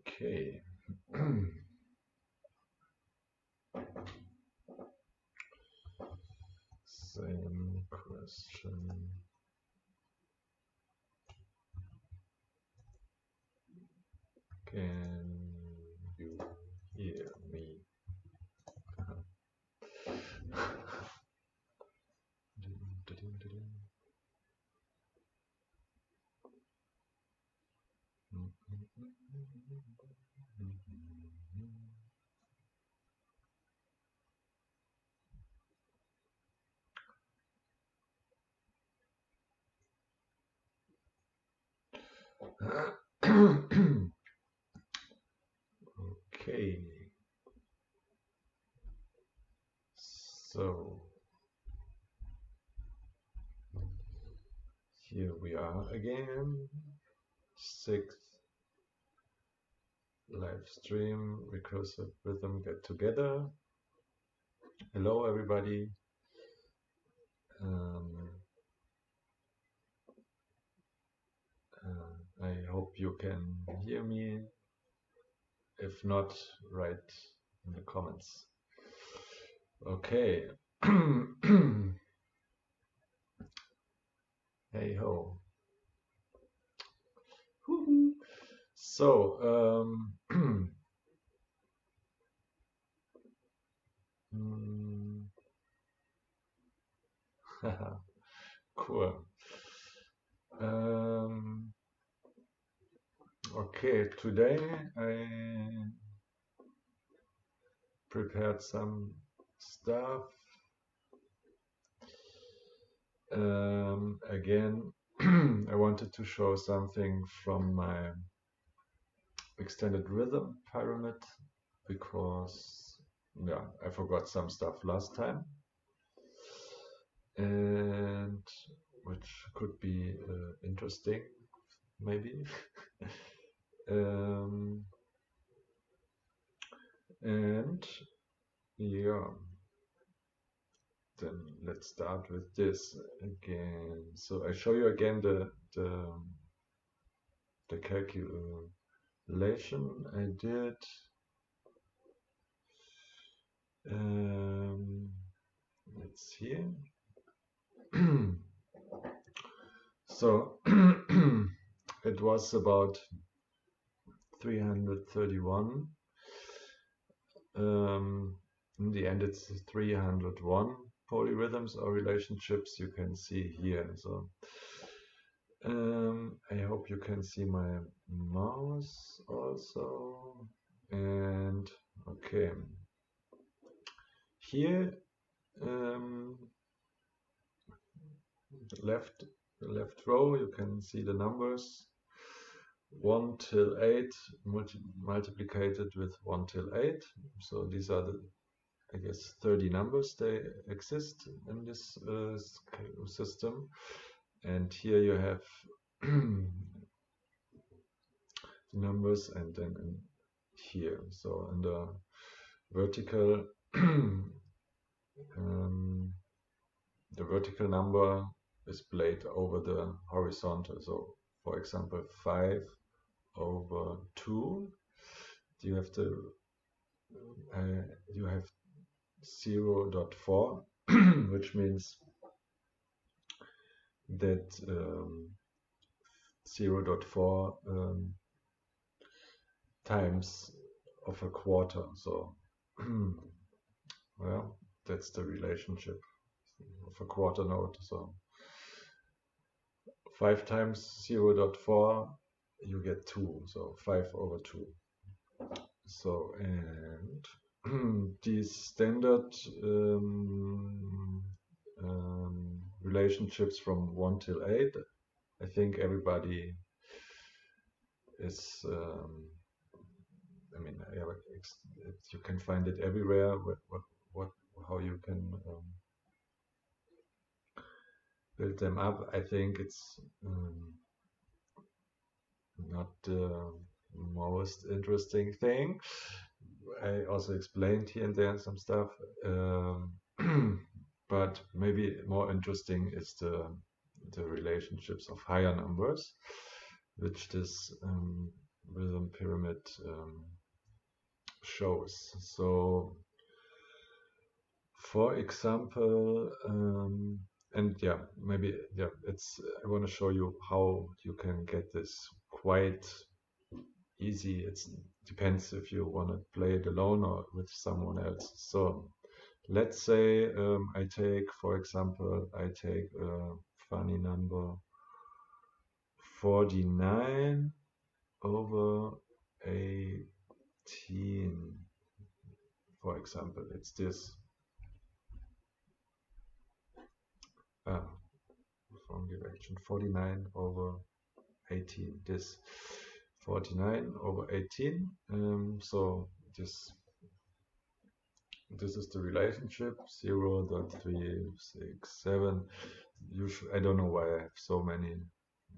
Okay. Same question. Can you hear me? Okay. So here we are again, 6th live stream, Recursive Rhythm Get-Together. Hello everybody. I hope you can hear me. If not, write in the comments. Okay. Hey ho. So, cool. Okay, today I prepared some stuff. Again, I wanted to show something from my extended rhythm pyramid because, yeah, I forgot some stuff last time, and which could be interesting, maybe. And yeah, then let's start with this again. So I show you again the calculation I did. Let's see. So it was about 331. In the end, it's 301 polyrhythms or relationships you can see here. So I hope you can see my mouse also. And okay, here the left row you can see the numbers 1 till 8 multiplied with 1 till 8. So these are the, I guess, 30 numbers they exist in this system. And here you have numbers, and then here. So in the vertical, the vertical number is played over the horizontal. So for example, 5/2. You have the you have 0.4, which means that 0.4 times of a quarter. So well, that's the relationship of a quarter note. So 5 times 0.4, you get 2. So 5/2. So, and these standard relationships from 1 till 8, I think everybody is, I mean, you can find it everywhere. How you can build them up. I think it's not the most interesting thing. I also explained here and there some stuff. but maybe more interesting is the relationships of higher numbers, which this rhythm pyramid shows. So, for example, and yeah, maybe I want to show you how you can get this quite easy. It depends if you want to play it alone or with someone else. So let's say I take, for example, a funny number 49 over 18. For example, it's this. Wrong direction. 49 over 18. This 49 over 18. So this is the relationship 0.367. I don't know why I have so many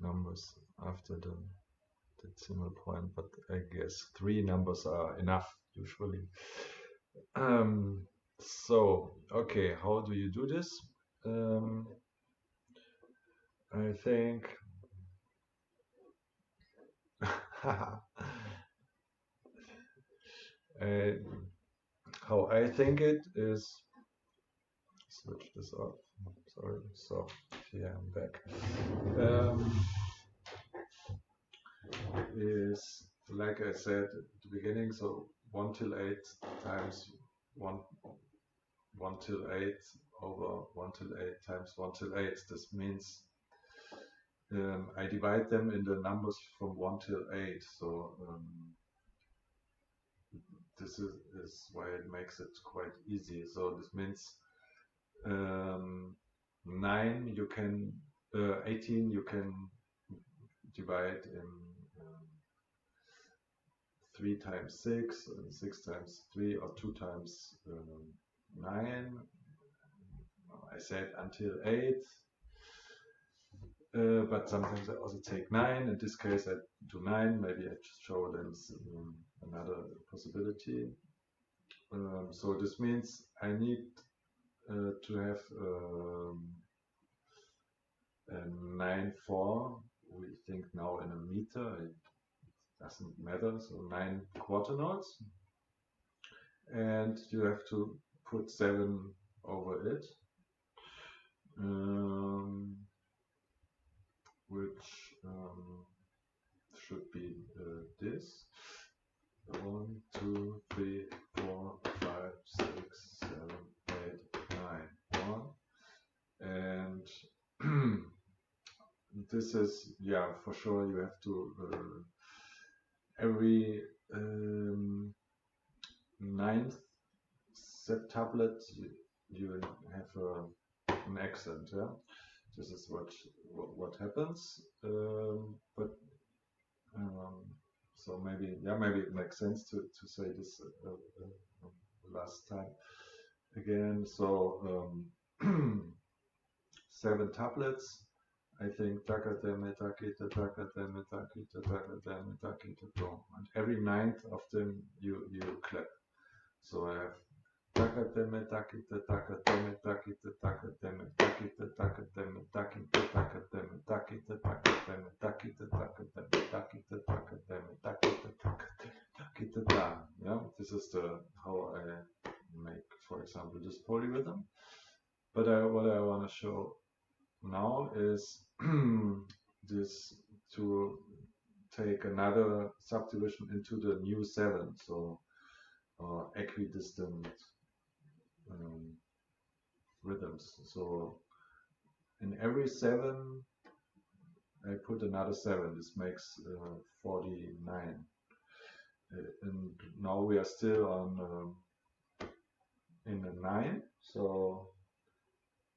numbers after the decimal point, but I guess 3 numbers are enough usually. So okay, how do you do this? I think how I think it is, switch this off, sorry. So yeah, I'm back. Is like I said at the beginning, so 1 till 8 times 1 till 8 over 1 till 8 times 1 till 8. This means I divide them in the numbers from 1 till 8. So this is why it makes it quite easy. So this means 9 you can 18 you can divide in 3 times 6 and 6 times 3 or 2 times 9. I said until 8, but sometimes I also take 9. In this case I do 9. Maybe I just show them another possibility. So this means I need to have a 9/4. We think now in a meter. It doesn't matter. So 9 quarter notes, and you have to put 7 over it, which should be this. 1, 2, 3, 4, 5, 6, 7, 8, 9, 1, and this is, yeah, for sure you have to every 9th septuplet you have an accent. Yeah, this is what happens. But so maybe it makes sense to say this last time again. So 7 tuplets. I think and every 9th of them you clap. So I have yeah, this is how I make, for example, this polyrhythm. But what I want to show now is this to take another subdivision into the new 7, so equidistant rhythms. So in every 7 I put another 7. This makes 49. And now we are still on in a 9. So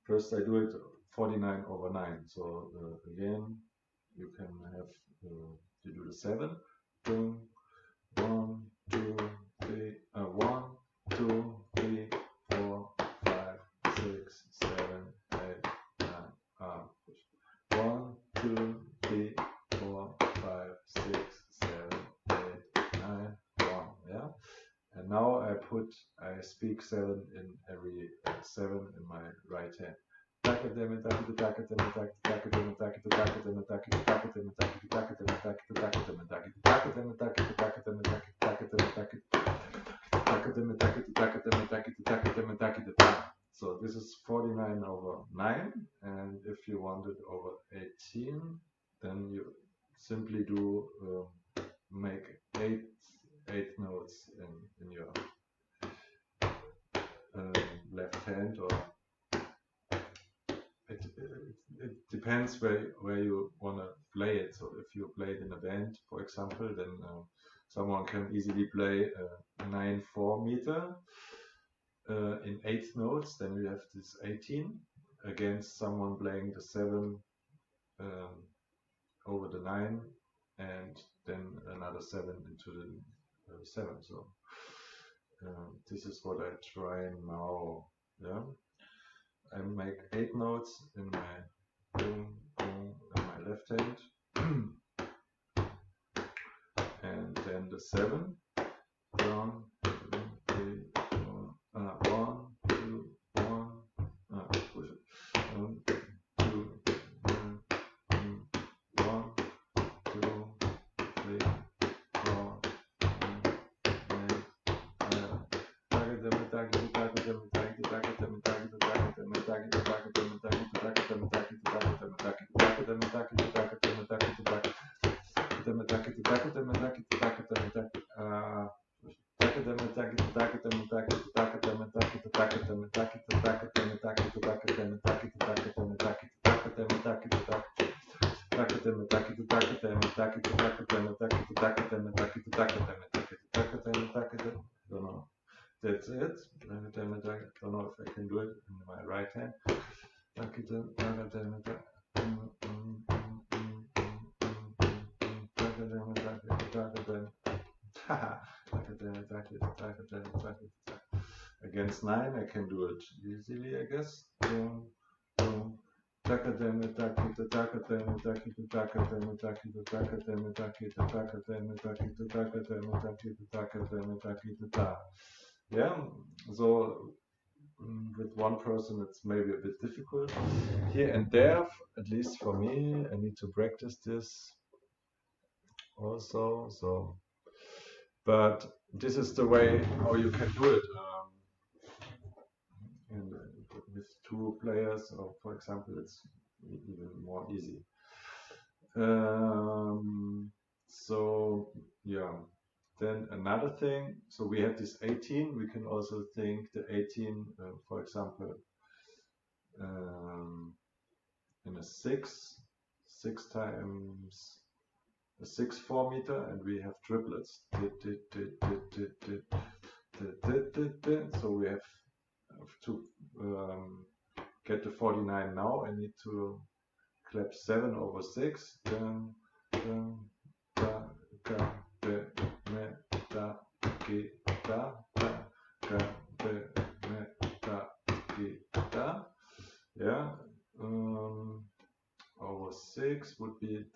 first I do it 49 over 9. So again, you can have you do the 7. Boom. 1, 2, 3. 1, 2, 3, 4, 5, 6, 7, 8, 9. 1, 2, 3, 4, 5, 6, 7, 8, 9, 1. Yeah. And now I I speak 7 in every 7 in my right hand. So this is 49 over 9, and if you want it over 18, then you simply do make eight notes in your left hand, or it depends where you want to play it. So if you play it in a band, for example, then someone can easily play a 9/4 meter in 8 notes. Then we have this 18 against someone playing the 7 over the 9, and then another 7 into the 7. So this is what I try now. Yeah, I make 8 notes in my left hand, and then the 7 down. 1, 2, 1. Push it. 1, 2, 1, 2, 3, 4, That's it. I don't know if I can do it in my right hand. Against 9 I can do it easily, I guess. Yeah, so with one person it's maybe a bit difficult. Here and there, at least for me, I need to practice this also. So, but this is the way how you can do it. And with 2 players, or for example, it's even more easy. So yeah, then another thing, so we have this 18, we can also think the 18, for example, in a 6 times a 6/4 meter, and we have triplets. So we have to get the 49 now. I need to clap 7 over 6. Yeah, over 6 would be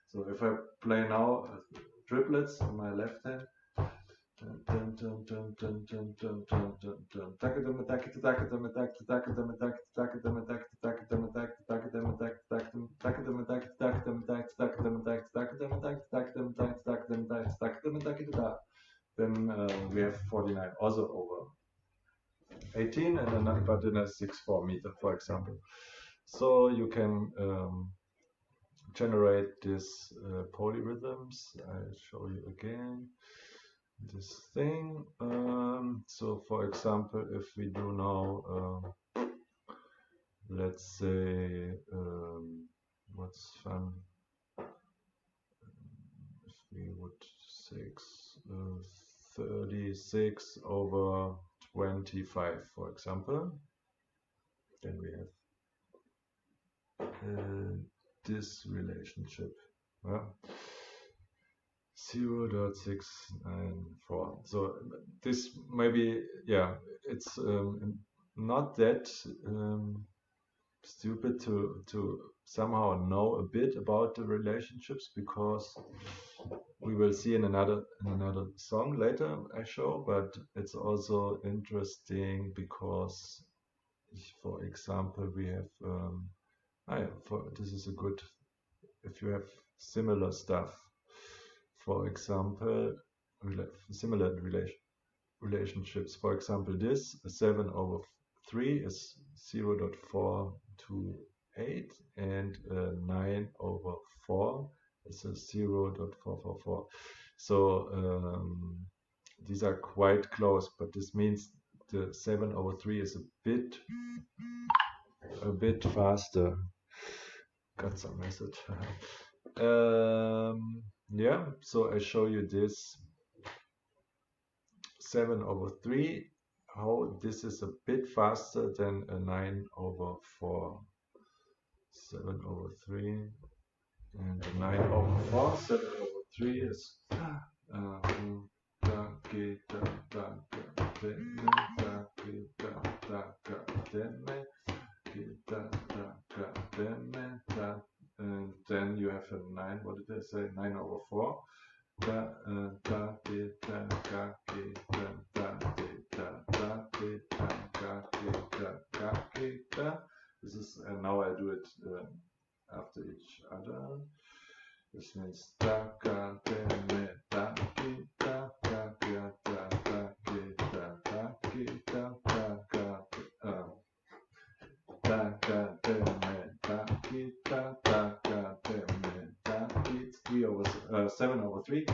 so if I play now triplets on my left hand, then we have 49 also over 18, and another but in a 6/4 meter, for example. So you can generate this polyrhythms. I'll show you again this thing. So for example, if we do now, let's say, what's fun? If we would 36 over 25, for example, then we have this relationship. Yeah. 0.694. So this maybe, yeah, it's not that stupid to somehow know a bit about the relationships, because we will see in another song later I show, but it's also interesting because, for example, we have this is a good, if you have similar stuff, for example, similar relationships. For example, this 7/3 is 0.428, and 9/4 is a 0.444. So these are quite close, but this means the 7/3 is a bit faster. Got some message. Yeah, so I show you this 7/3, how this is a bit faster than a 9/4. 7/3 and a 9/4. 7/3 is and then you have a 9, what did I say? 9/4. This is, and now I do it after each other. This means it's 7/3.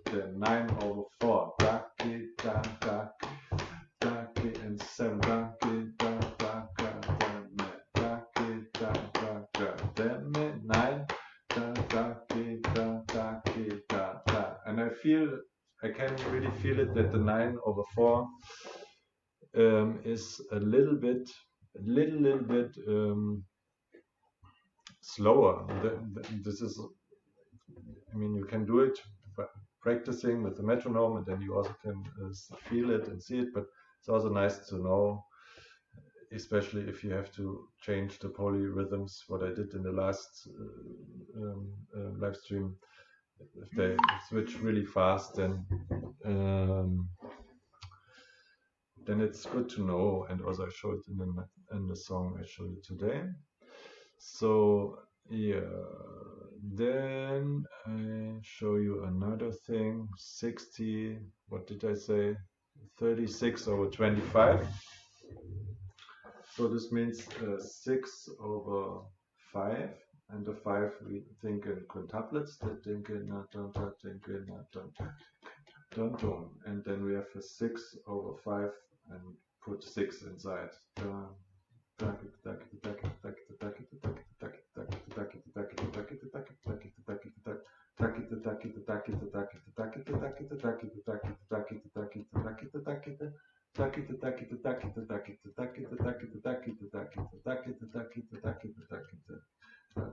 Then 9/4. And 7. Then 9. And I can really feel it, that the 9/4 is a little bit slower. This is, I mean, you can do it by practicing with the metronome, and then you also can feel it and see it, but it's also nice to know, especially if you have to change the polyrhythms, what I did in the last live stream. If they switch really fast, then it's good to know, and also I show it in the song I showed you today. So yeah, then I show you another thing. 60, what did I say? 36/25. So this means 6/5, and the 5 we think in quintuplets. And then we have a 6/5 and put 6 inside.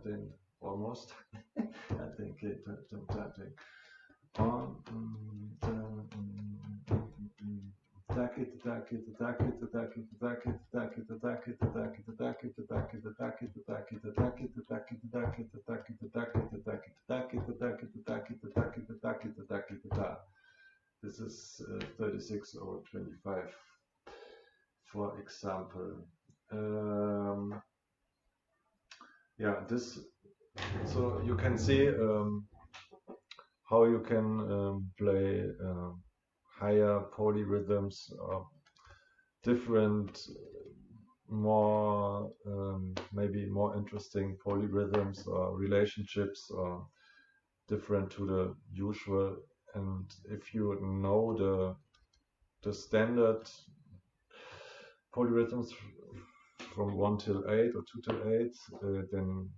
Then almost. I think it. This is 36/25, for example. Yeah, this. So you can see how you can play higher polyrhythms, or different, more maybe more interesting polyrhythms or relationships, or different to the usual. And if you know the standard polyrhythms from 1 till 8 or 2 till 8, then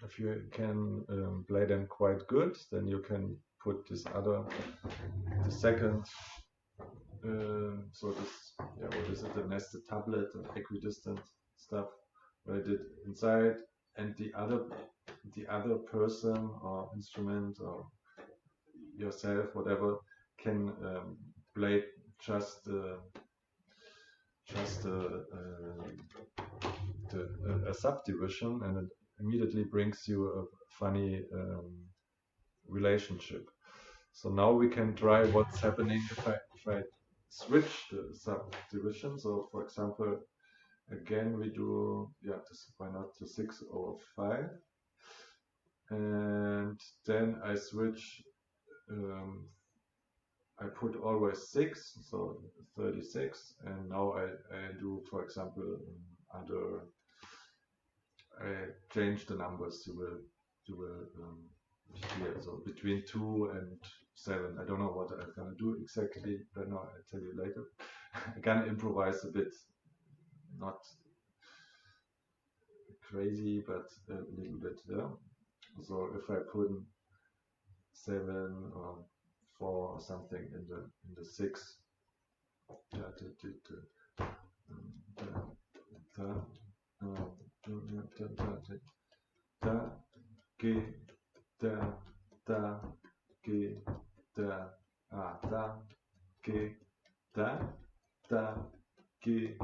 if you can play them quite good, then you can put the second so this, yeah, what is it, the nested tablet and equidistant stuff, what I did inside, and the other person or instrument or yourself, whatever, can play just a subdivision, and it immediately brings you a funny relationship. So now we can try what's happening if I switch the subdivision. So for example, again we do, yeah, this, why not to 6/5, and then I switch, I put always 6, so 36, and now I do, for example, I change the numbers. You will here, so between 2 and 7. I don't know what I'm gonna do exactly right now. I'll tell you later. I'm gonna improvise a bit, not crazy, but a little bit. Yeah. So if I put 7 or 4 or something in the 6, yeah, G, da, da, G, da, da, G, da, da, G,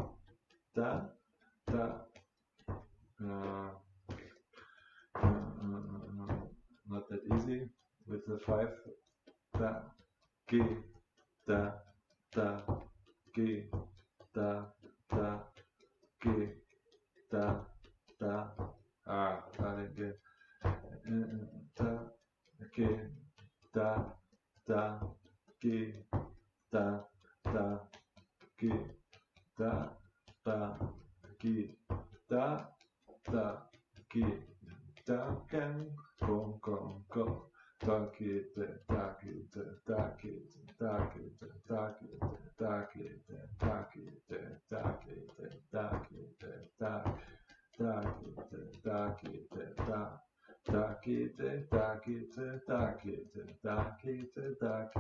da, da. Not that easy with the 5. Da, G, da, da, G, da, da, G, da, da. Again. Da, G, da, da, G, da, da, G, da, da, G, da, da, G, da, can, go, go, go. Da geht, da geht, da geht, da geht, da geht, da geht, da geht, da geht, da geht, da da geht, da geht, da geht, da geht, da geht, da geht,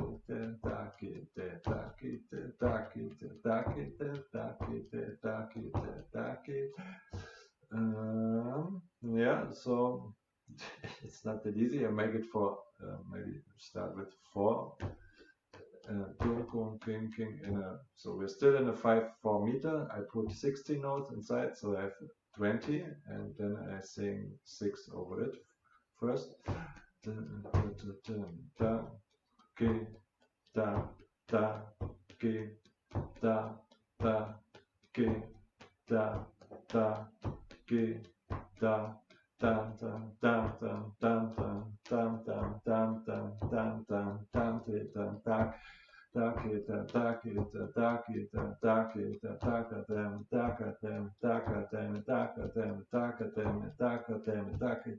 da geht, da geht, da geht, da geht, da geht, da geht, da geht. Yeah, so it's not that easy. I make it for maybe start with 4. King in a, so we're still in a 5/4 meter. I put 60 notes inside, so I have 20, and then I sing 6 over it first. Da, G, da, da, G, da, da, G, da, da, G, da. Dum dum dum dum dum dum dum dum dum dum dum dum dum dum dum Ducky, ducky, ducky, ducky, duckadam, duckadam, duckadam, duckadam, duckadam, duckadam, ducky.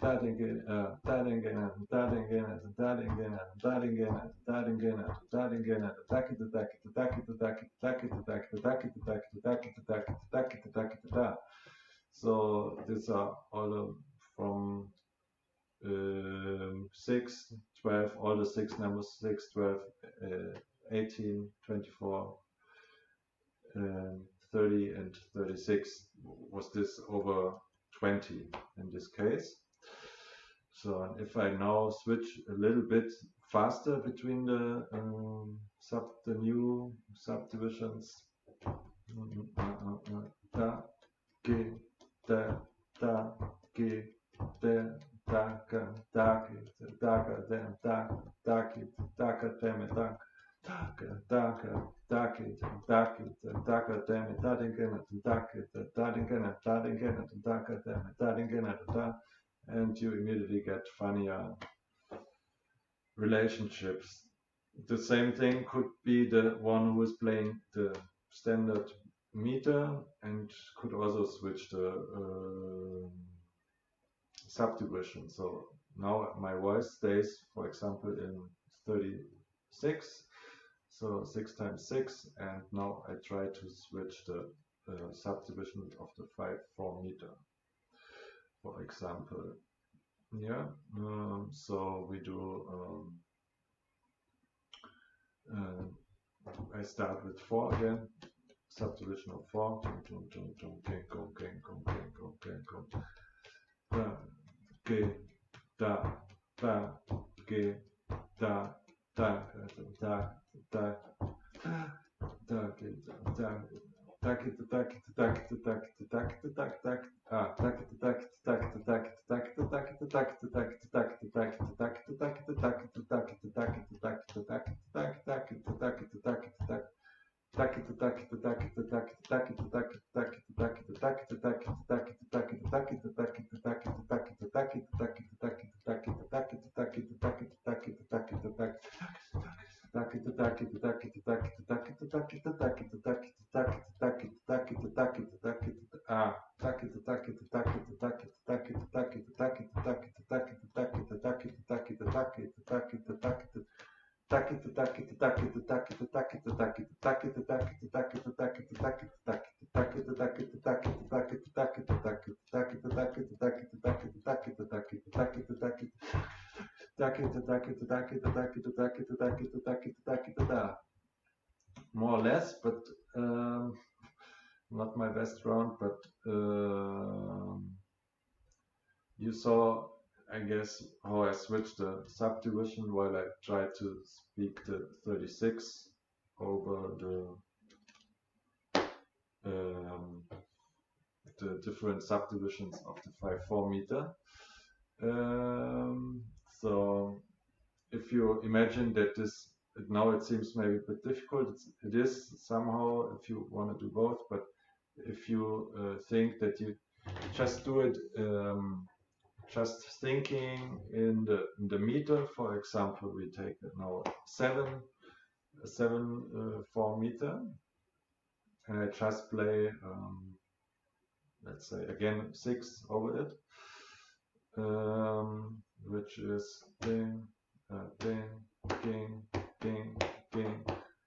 Daddingen, daddingen, daddingen, daddingen, daddingen, daddingen, daddingen, ducky, the ducky, the ducky, the ducky, ducky, the ducky, the ducky, the ducky, the ducky, the ducky, the ducky, the ducky, the ducky. So these are all from 6, 12, all the 6 numbers, 6, 12, 18, 24, 30 and 36 was this over 20 in this case. So if I now switch a little bit faster between the new subdivisions, da, G, da, da, G, da, Daka, daki, daka, dem, dak, daki, daka, dem, dak, daka, daka, daki, daki, daka, dem, dadingen, daki, dadingen, dadingen, daka, dem, dadingen, da, and you immediately get funnier relationships. The same thing could be the one who is playing the standard meter and could also switch the subdivision. So now my voice stays, for example, in 36, so 6 times 6, and now I try to switch the subdivision of the 5/4 meter, for example. Yeah, so we do I start with 4 again, subdivision of 4. G, da, da, G, da, da, da, da, more or less, but not my best round, but you saw, I guess, how I switched the subdivision while I tried to speak the 36 over the different subdivisions of the 5/4 meter. So if you imagine that this, now it seems maybe a bit difficult, it is somehow if you want to do both, but if you think that you just do it just thinking in the meter, for example, we take now 7/4 meter, and I just play let's say again 6 over it, which is ding, ding, ding, ding, ding,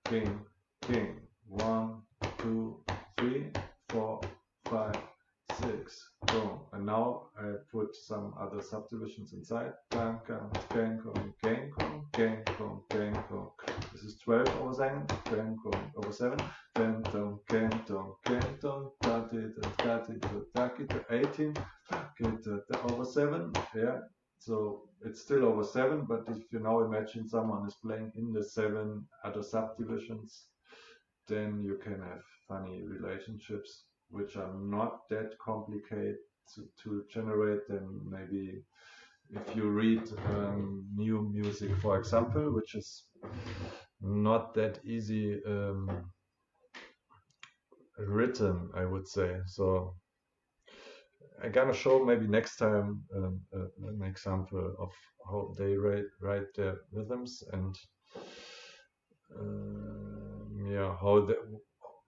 ding, ding. 1, 2, 3, 4, 5, 6. Boom. And now I put some other subdivisions inside. Gang, gang, gang, gang, gang, gang, gang, gang. This is 12 over 7. Gang, gang, over 7. Then, gang, gang, gang, gang, 18. Over 7. Yeah. So it's still over 7, but if you now imagine someone is playing in the 7 other subdivisions, then you can have funny relationships which are not that complicated to generate. Then maybe if you read new music, for example, which is not that easy written, I would say. So I'm gonna show maybe next time an example of how they write their rhythms, and yeah, how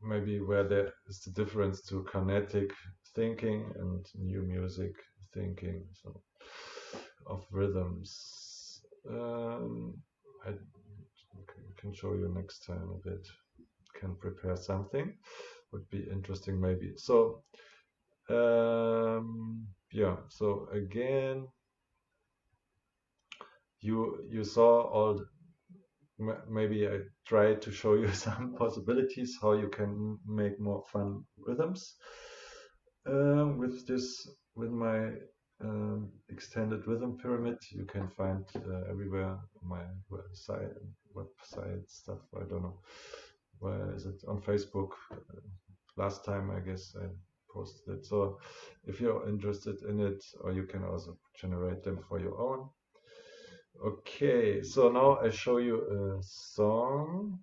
maybe where there is the difference to kinetic thinking and new music thinking, so of rhythms. I can show you next time a bit. Can prepare something, would be interesting maybe. So yeah, so again, you saw all maybe I tried to show you some possibilities how you can make more fun rhythms with my extended rhythm pyramid. You can find everywhere on my website stuff. I don't know, where is it, on Facebook? Last time I guess I posted it. So if you're interested in it, or you can also generate them for your own. Okay, so now I show you a song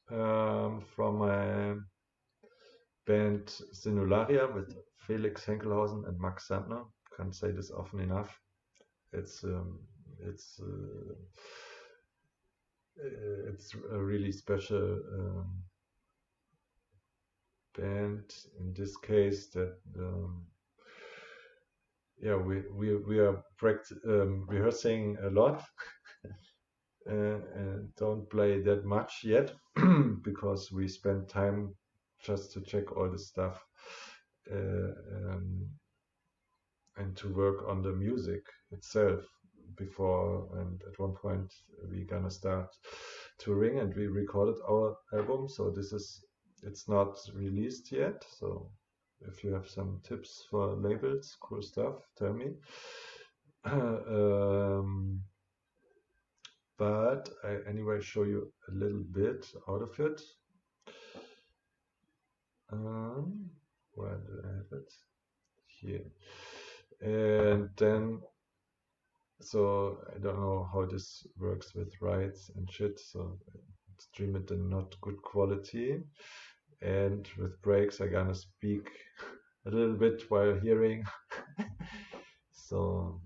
from my band Sinularia with Felix Henkelhausen and Max Sandner. Can't say this often enough. It's a really special band in this case, that yeah, we are rehearsing a lot and don't play that much yet because we spend time just to check all the stuff and to work on the music itself before, and at one point we're gonna start touring, and we recorded our album. So it's not released yet. So if you have some tips for labels, cool stuff, tell me. But I anyway show you a little bit out of it. Where do I have it? Here. And then, so I don't know how this works with rights and shit, so stream it in not good quality. And with breaks, I'm gonna speak a little bit while hearing. So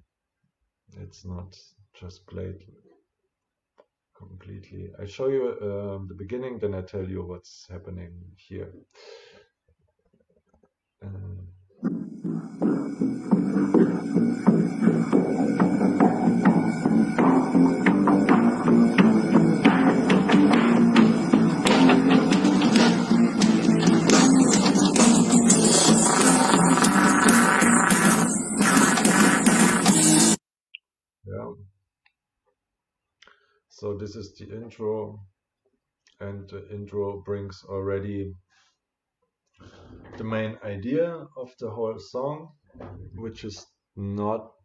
it's not just played completely. I show you the beginning, then I tell you what's happening here. Yeah. So this is the intro, and the intro brings already the main idea of the whole song, which is not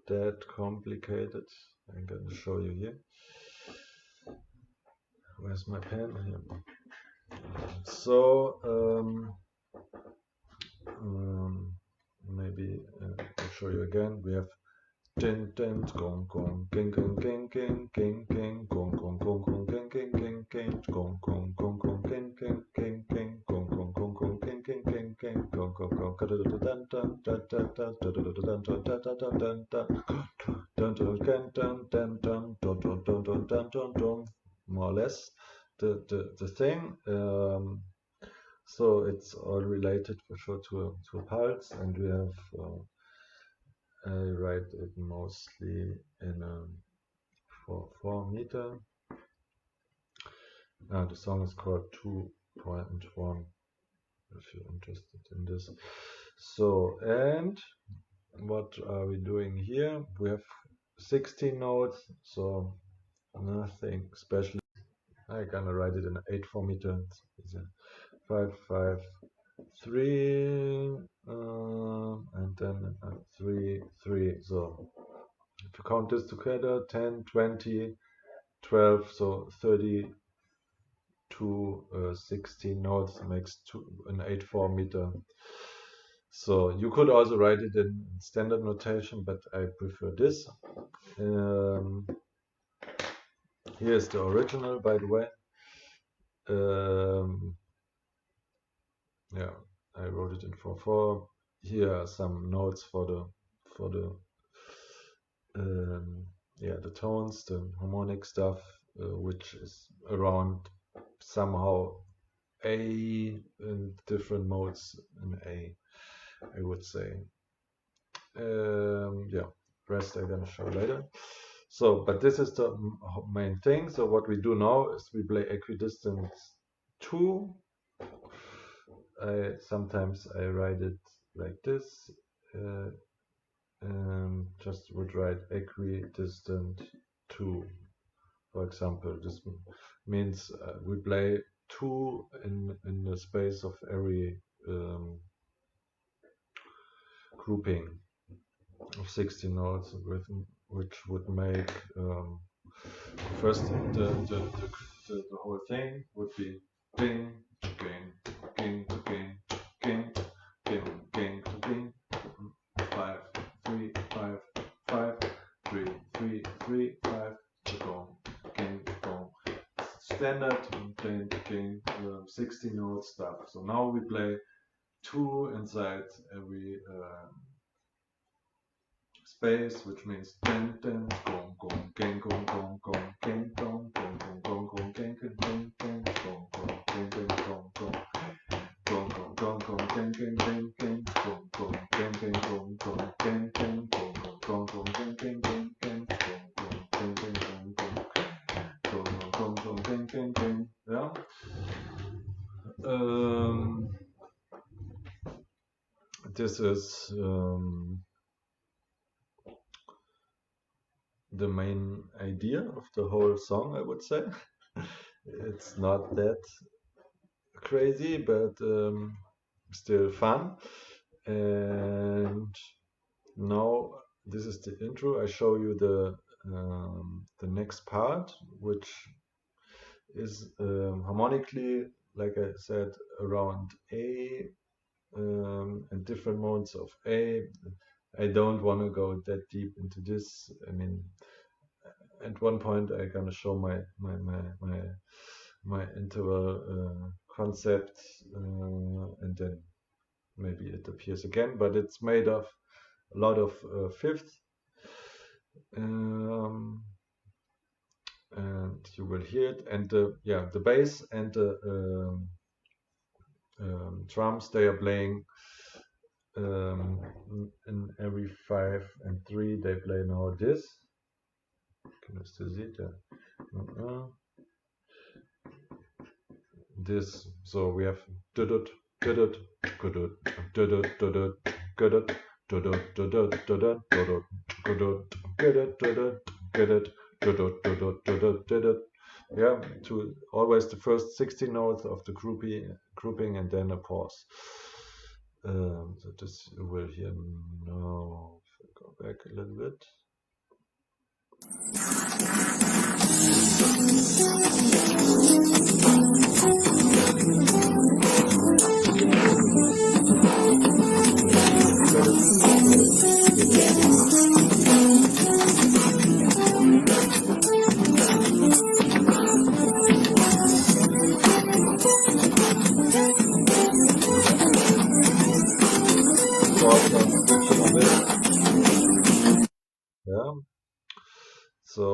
that complicated. I'm going to show you here. Where's my pen? Here. So maybe I'll show you again. We have din din gong gong ging ging ging ging ging ging gong gong gong gong ging ging ging ging gong gong gong gong ging ging ging ging gong gong gong gong ging ging ging ging gong gong gong dun dun dun dun dun dun dun dun dun dun dun dun dun dun, more or less the thing. So it's all related for sure to a pulse, and we have I write it mostly in a 4 meter. The song is called 2.1 if you're interested in this. So, and what are we doing here? We have 16 notes, so nothing special. I'm gonna write it in an 8/4 meter. It's a 5/5/3, and then 3/3. So if you count this together, 10, 20, 12, so 32, 16 notes makes an 8/4 meter. So you could also write it in standard notation, but I prefer this. Here's the original, by the way. Yeah, I wrote it in 4/4. Here are some notes for the the tones, the harmonic stuff, which is around somehow A in different modes in A, I would say. Yeah, rest I'm gonna show later. So, but this is the main thing. So what we do now is we play equidistance 2. Sometimes I write it like this. Just would write equidistant 2, for example. This means we play 2 in the space of every grouping of 16 notes, which would make first the whole thing would be ding ding ding ding ding ding ding ding 5 3 5 5 3 3 3 5 gong ding gong, standard ding ding 60 note stuff. So now we play 2 inside every space, which means ding ding gong gong gang gong gong gong gang gong gong gong gong gong gang gang gang gong gong gang gang gong gong gong gong gong gong gang gang gang gang gong gong gang gang gong gong gang gang gong gong gong gang gang gang gang gong gong gang gang gong gong gong gang gang gang. Yeah. This is the main idea of the whole song, I would say. It's not that crazy, but still fun. And now this is the intro. I show you the next part, which is harmonically, like I said, around A, and different modes of A. I don't want to go that deep into this. I mean, at one point I'm gonna show my interval concept, and then maybe it appears again. But it's made of a lot of fifths, and you will hear it. And the bass and the drums, they are playing in every 5 and 3. They play now this. Can you still see it? Yeah. This. So we have yeah, to always the first 16 notes of the grouping and then a pause. So this you will hear now. If I go back a little bit. Yeah. So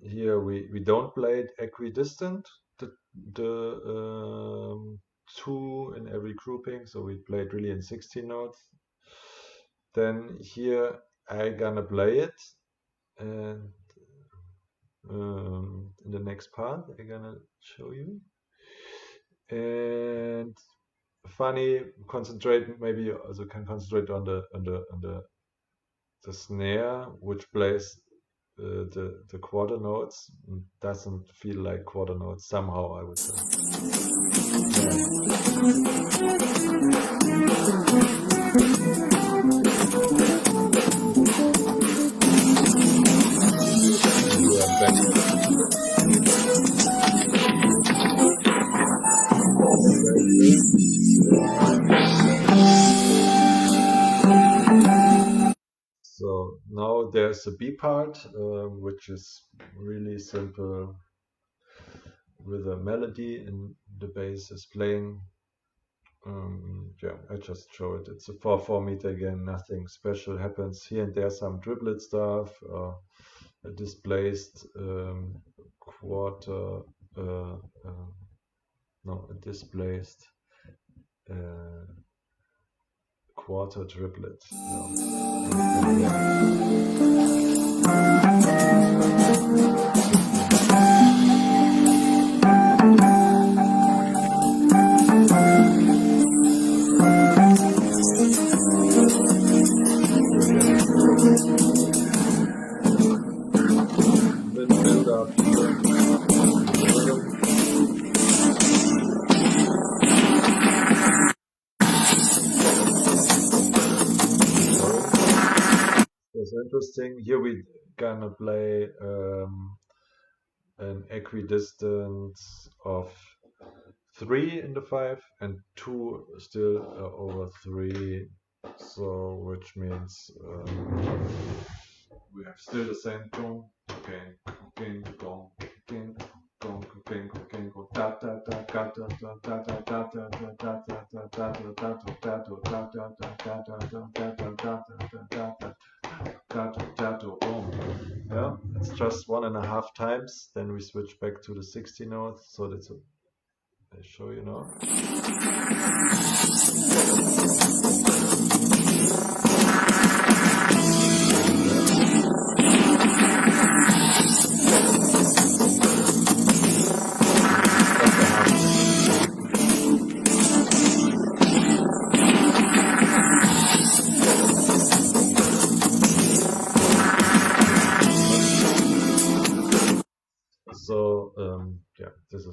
here we don't play it equidistant, the 2 in every grouping, so we play it really in 16 notes. Then here I gonna play it, and in the next part I'm gonna show you. And funny, concentrate, maybe you also can concentrate on the snare, which plays the quarter notes. Doesn't feel like quarter notes somehow, I would say. So now there's a B part, which is really simple, with a melody and the bass is playing. Yeah, I just show it. It's a 4/4 meter again. Nothing special happens. Here and there some triplet stuff, a displaced quarter, no, a displaced quarter triplet. Build up. It's interesting. Here we gonna play an equidistance of 3 in the 5 and 2 still over 3. So which means we have still the same tone. Okay. Yeah, it's just 1.5 times. Then we switch back to the 60 notes. So that's I show you now.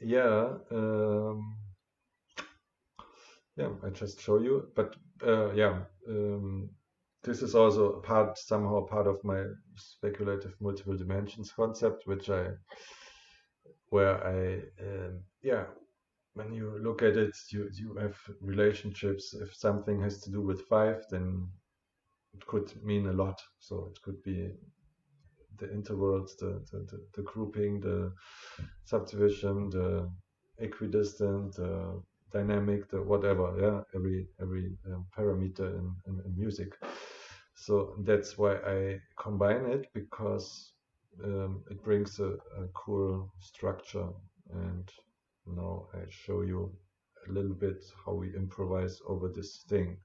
yeah, yeah, I just show you, but yeah, this is also a part, somehow part of my speculative multiple dimensions concept, where I, yeah, when you look at it, you have relationships. If something has to do with five, then it could mean a lot. So it could be the intervals, the grouping, the subdivision, the equidistant, the dynamic, the whatever. Yeah, every parameter in music. So that's why I combine it, because it brings a cool structure. And now I show you a little bit how we improvise over this thing.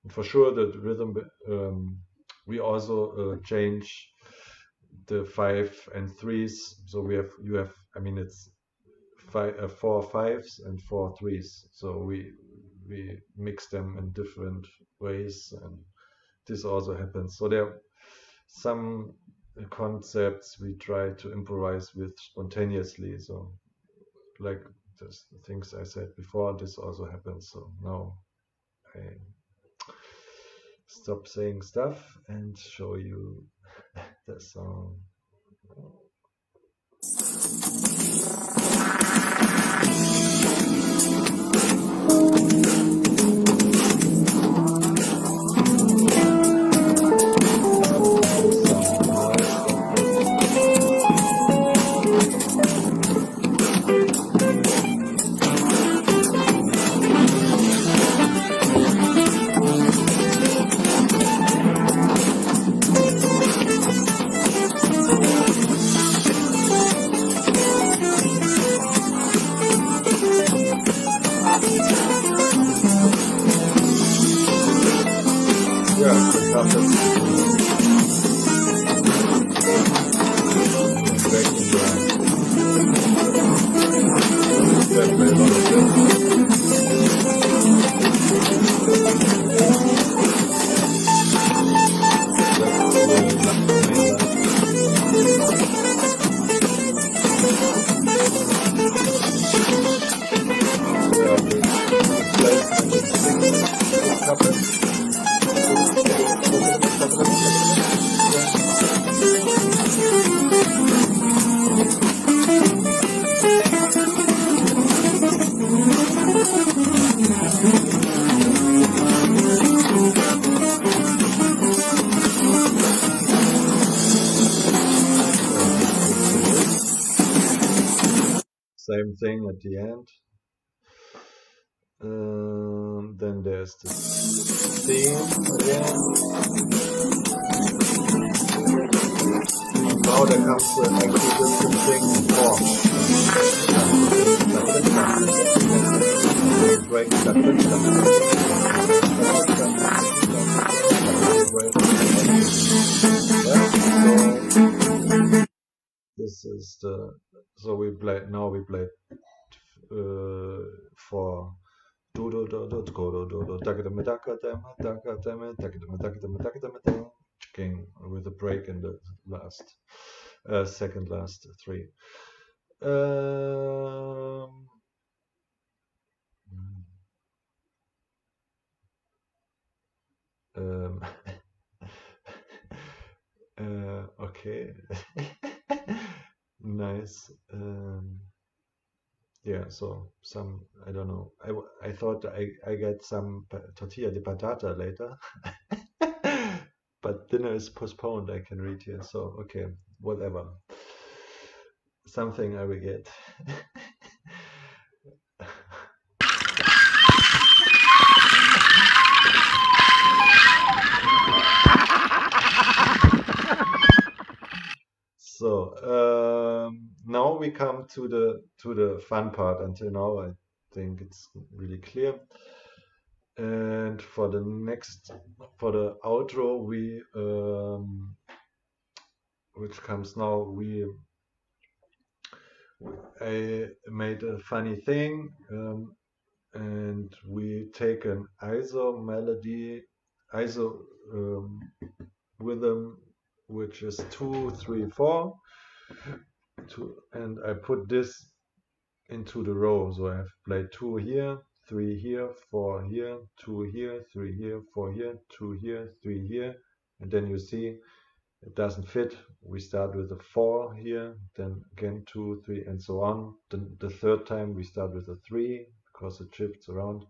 And for sure, the rhythm, we also change the 5 and 3s. So you have, I mean, it's 4 5s and 4 3s. So we mix them in different ways, and this also happens. So there are some concepts we try to improvise with spontaneously. So like the things I said before, this also happens. So now I stop saying stuff and show you the song. Same thing at the end. Then there's the theme again. Now there comes the equidistant thing in form. Break. This is the, so we played for do do do do do do do king with a break in the last second last three. Okay. Nice. Yeah, so some, I don't know. I thought I get some tortilla de patata later, but dinner is postponed. I can read here. So okay, whatever. Something I will get. So now we come to the fun part. Until now, I think it's really clear. And for the outro, we which comes now, I made a funny thing, and we take an rhythm, which is 2 3 4, and I put this into the row. So I have played 2 here, 3 here, 4 here, 2 here, 3 here, 4 here, 2 here, 3 here, and then you see it doesn't fit. We start with a 4 here, then again 2, 3, and so on. Then the third time we start with a 3 because it shifts around.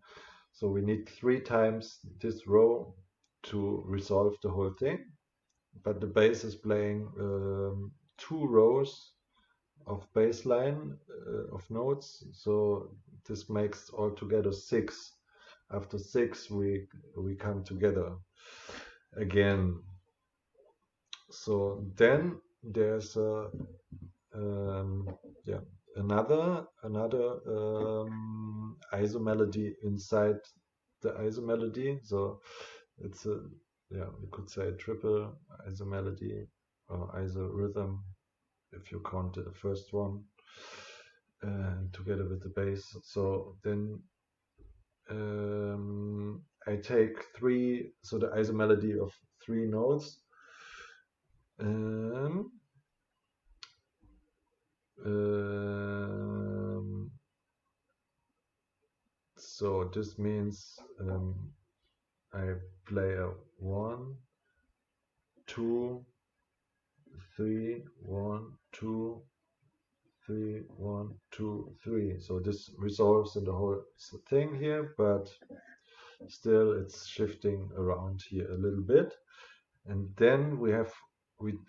So we need 3 times this row to resolve the whole thing. But the bass is playing 2 rows of bass line of notes, so this makes altogether 6. After 6 we come together again. So then there's a another isomelody inside the isomelody. So it's a you could say a triple isomelody or isorhythm if you count the first one together with the bass. So then I take 3, so the isomelody of 3 notes. So this means I play a 1, 2, 3, 1, 2, 3, 1, 2, 3. So this resolves in the whole thing here, but still it's shifting around here a little bit. And then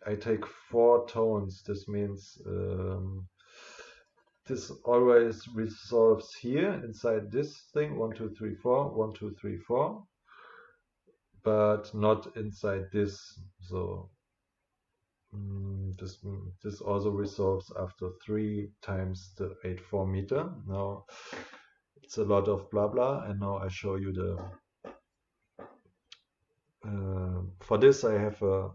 I take 4 tones. This means this always resolves here inside this thing, 1, 2, 3, 4, 1, 2, 3, 4, but not inside this. So this also resolves after 3 times the 8/4 meter. Now it's a lot of blah blah, and now I show you the for this I have a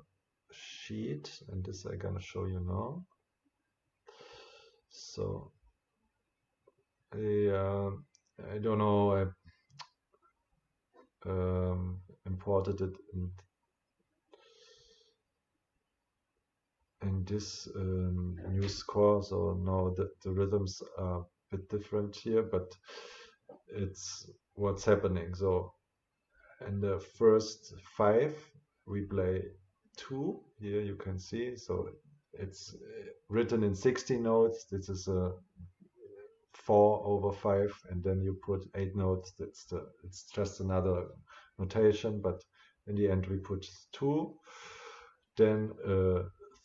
sheet, and this I'm gonna show you now. So I don't know, I imported it in this new score, so now the rhythms are a bit different here, but it's what's happening. So in the first 5 we play 2, here you can see, so it's written in 60 notes. This is a 4/5, and then you put 8 notes. It's just another notation, but in the end we put 2, then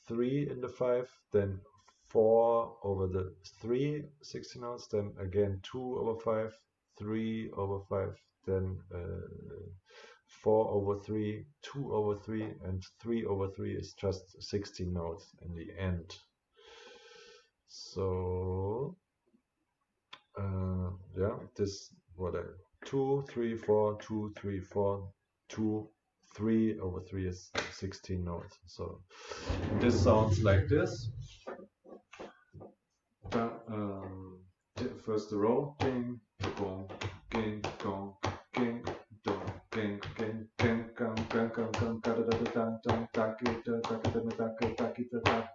3 in the 5, then 4/3, 60 notes, then again 2/5, 3/5, then 4/3, 2/3, and 3/3 is just 16 notes in the end. So this what 2, 3, 4, 2, 3, 4, 2, 3/3 is 16 notes. So this sounds like this. First the row, ding, gong, ging, gong, ging, dong, ging, ging, ging, gong, gong, gong, gong, da da da da da da da da.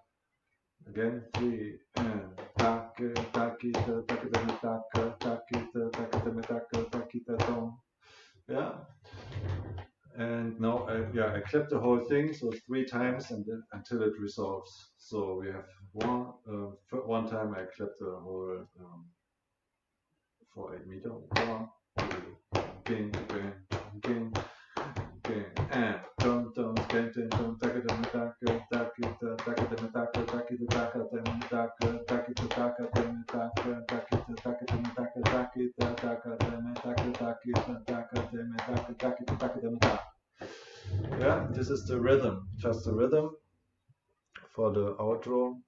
Again 3 and yeah. And now I clap the whole thing, so 3 times, and then until it resolves. So we have one time I clap the whole 4/8 meter. 1, 2, ging, ging, ging, ging, and dum dum ding ding dum taka dum taka taka taka dum taka taka taka dum taka taka taka dum taka taka taka dum taka taka taka dum taka taka dum taka taka dum taka. Yeah, this is the rhythm, just the rhythm for the outro.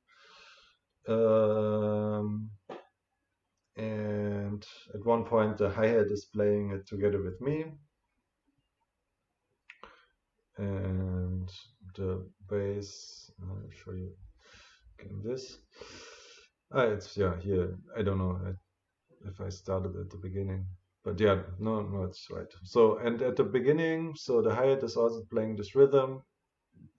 And at one point the hi-hat is playing it together with me, and the bass, I'll show you again this. It's here. I don't know if I started at the beginning, but yeah, no, it's right. So, and at the beginning, so the hi-hat is also playing this rhythm,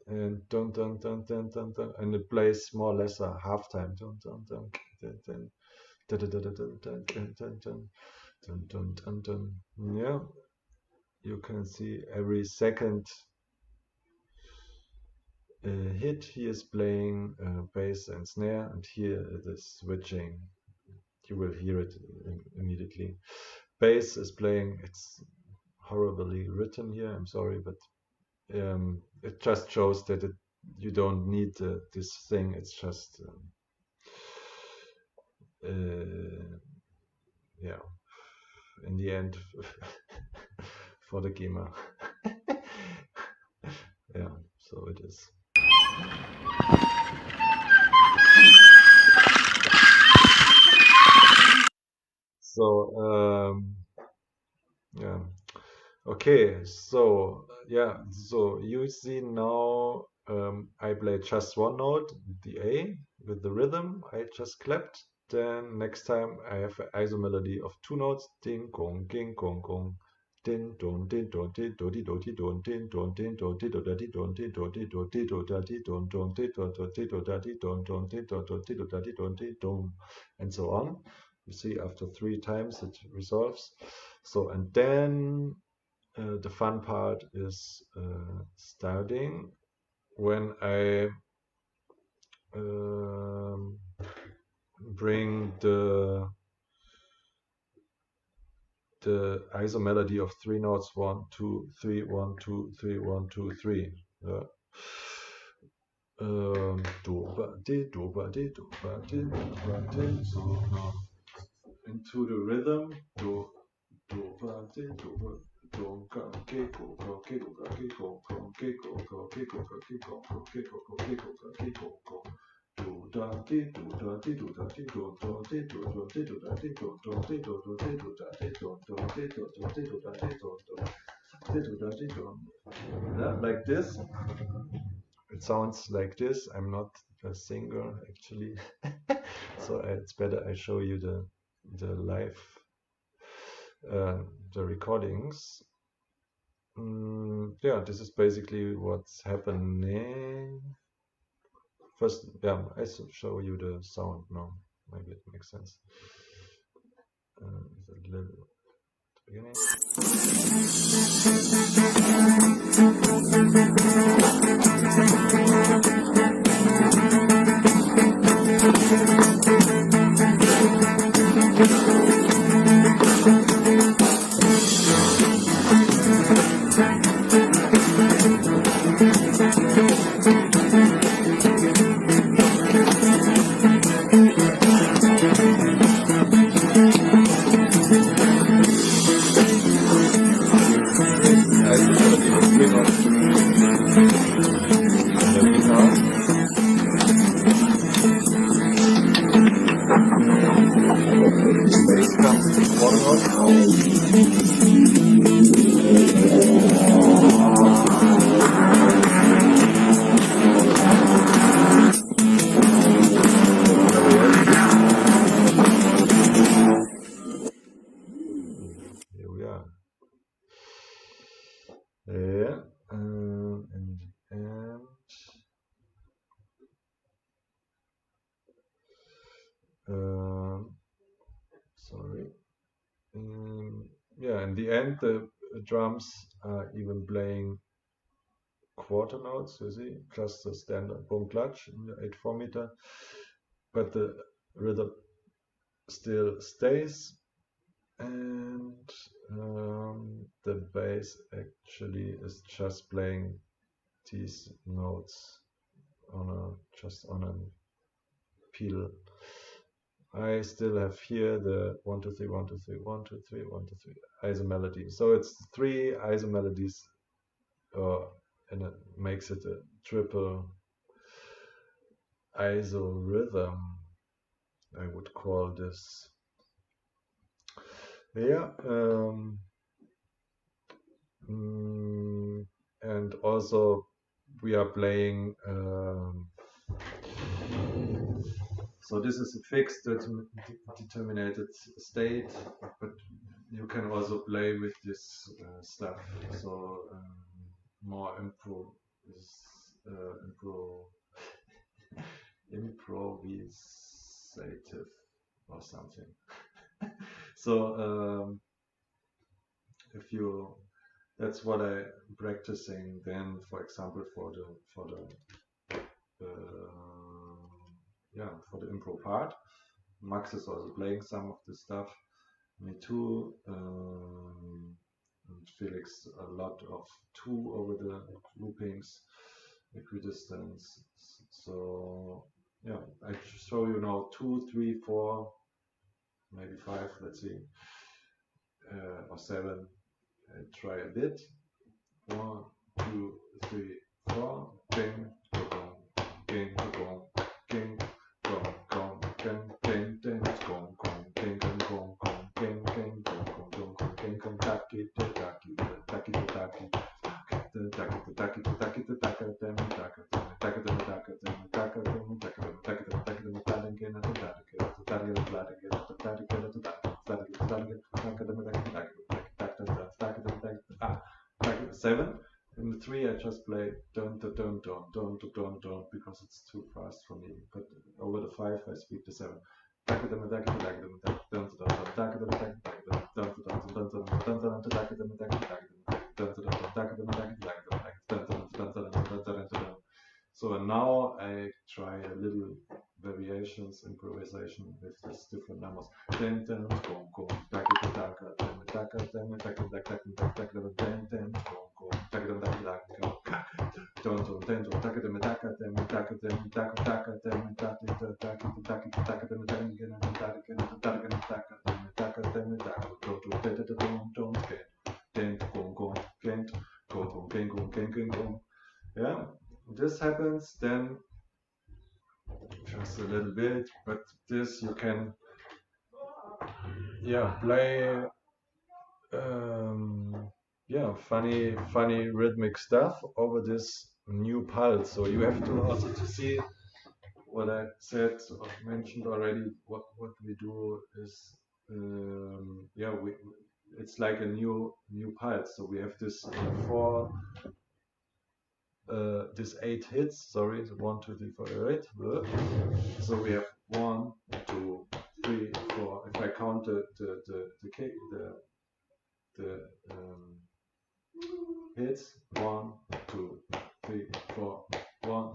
and dun dun dun dun dun dun, and it plays more or less a half time, dun dun dun dun dun Yeah, you can see every second hit he is playing bass and snare, and here it is switching. You will hear it immediately. Bass is playing. It's horribly written here, I'm sorry, but it just shows that you don't need this thing. It's just yeah, in the end for the gamer. Yeah, so it is. So yeah, okay, so yeah, so you see now I play just one note, the A, with the rhythm I just clapped. Then next time I have an isomelody of two notes, ding gong, ging gong gong, din don din don din do di do di don din don din do di do da di don din do di do di do da di don don di do do di do da di don don di do do di do da di don di don, and so on. You see, after 3 times it resolves. So, and then the fun part is starting when I bring the isomelody of 3 notes, 1 2 3 1 2 3 1 2 3. Do ba di do ba di do ba di do ba di. So now into the rhythm, do ba di do ba do ga ke go go ke go ga ke go go ke go go ke go ga ke go go ke go go ke go ga ke go go. Do da di do da di do da di do do di do do di do da di do do di do do di do da di do do di do do di do da di do do di do da di do. Like this. It sounds like this. I'm not a singer actually, so it's better I show you the live the recordings. Yeah, this is basically what's happening. First, yeah, I show you the sound now. Maybe it makes sense. A little beginning. Here we are. Yeah, and sorry. Yeah, in the end, the drums are even playing quarter notes, you see, just the standard boom clutch in the 8/4 meter, but the rhythm still stays, and the bass actually is just playing these notes just on a pedal. I still have here the 1 2 3 1 2 3 1 2 3 1 2 3 isomelody. So it's 3 isomelodies, and it makes it a triple isorhythm, I would call this. Yeah, and also we are playing. So this is a fixed determined state, but you can also play with this stuff. So more improvisative or something. So if you, that's what I'm practicing then, for example, for the improv part. Max is also playing some of the stuff, me too, and Felix a lot of 2 over the groupings, equidistance. So yeah, I show you now 2, 3, 4, maybe 5, let's see, or 7. I try a bit. 1, 2, 3, 4. Ding, gong, ding, gong, ding, gong, gong, ding, ding, ding, gong, gong, ding, gong, gong, gong, ding, ding, gong, gong, gong, gong, ding, gong, taki, taki, taki, taki, seven. In the 3, I just play don't because it's too fast for me. But over the 5, I speak the 7. So and now I try a little variations, improvisation with these different numbers. Yeah, this happens then just a little bit, but this you can play funny rhythmic stuff over this new pulse. So you have to also to see what I said or mentioned already. What we do is it's like a new pulse. So we have this 8 hits. Sorry, 1, 2, 3, 4, 8. So we have 1, 2, 3, 4. If I count the hits, 1, 2, 3, 4, 1.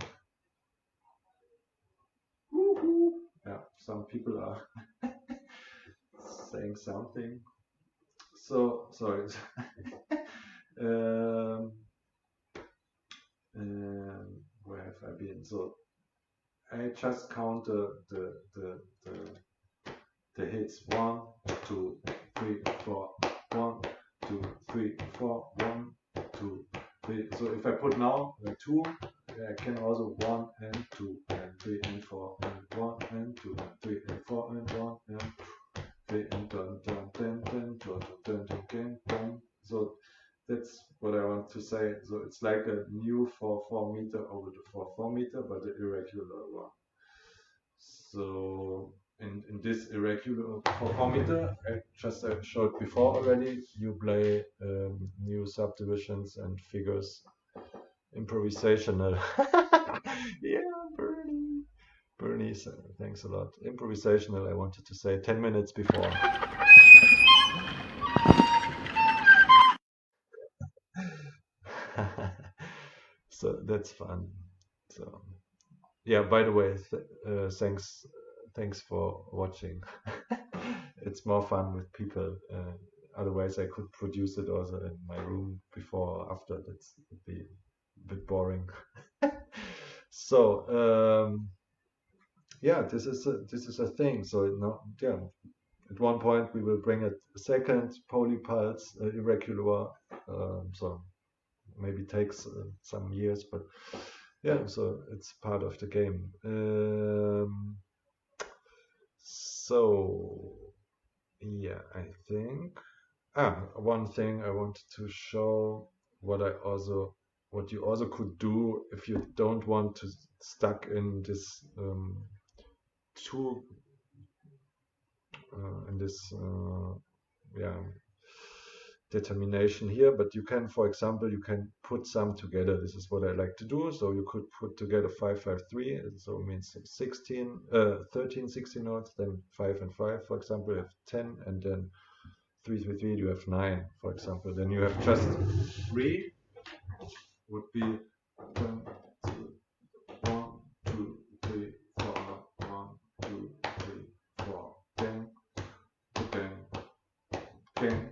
Yeah, some people are saying something. So sorry. Where have I been? So I just count the hits 1, 2, 3, 4, 1, 2, 3, 4, 1, 2, 3. So if I put now 2, I can also 1 and 2 and 3 and 4 and 1 and 2 and 3 and 4 and 1 and 3 and dun dun dun dun dun dun dun dun. So that's what I want to say. So it's like a new 4/4 meter over the 4/4 meter, but the irregular one. So in this irregular 4/4 meter, I just showed before already, you play new subdivisions and figures, improvisational. Yeah, Bernie, thanks a lot. Improvisational, I wanted to say 10 minutes before. So that's fun. So yeah, by the way, thanks for watching. It's more fun with people. Otherwise, I could produce it also in my room before or after. That would be a bit boring. So yeah, this is a thing. So at one point we will bring a second polypulse, irregular. So maybe takes some years, but yeah, so it's part of the game. So yeah, I think one thing I wanted to show, what you also could do if you don't want to stuck in this determination here, but you can, for example, you can put some together. This is what I like to do. So you could put together 5-5-3, so it means 13 16 notes, then 5 and 5, for example, you have 10, and then 3-3-3, you have 9, for example. Then you have just 3 would be 1, 2, 3, 4, 1, 2, 3, 4, 10, 10, 10.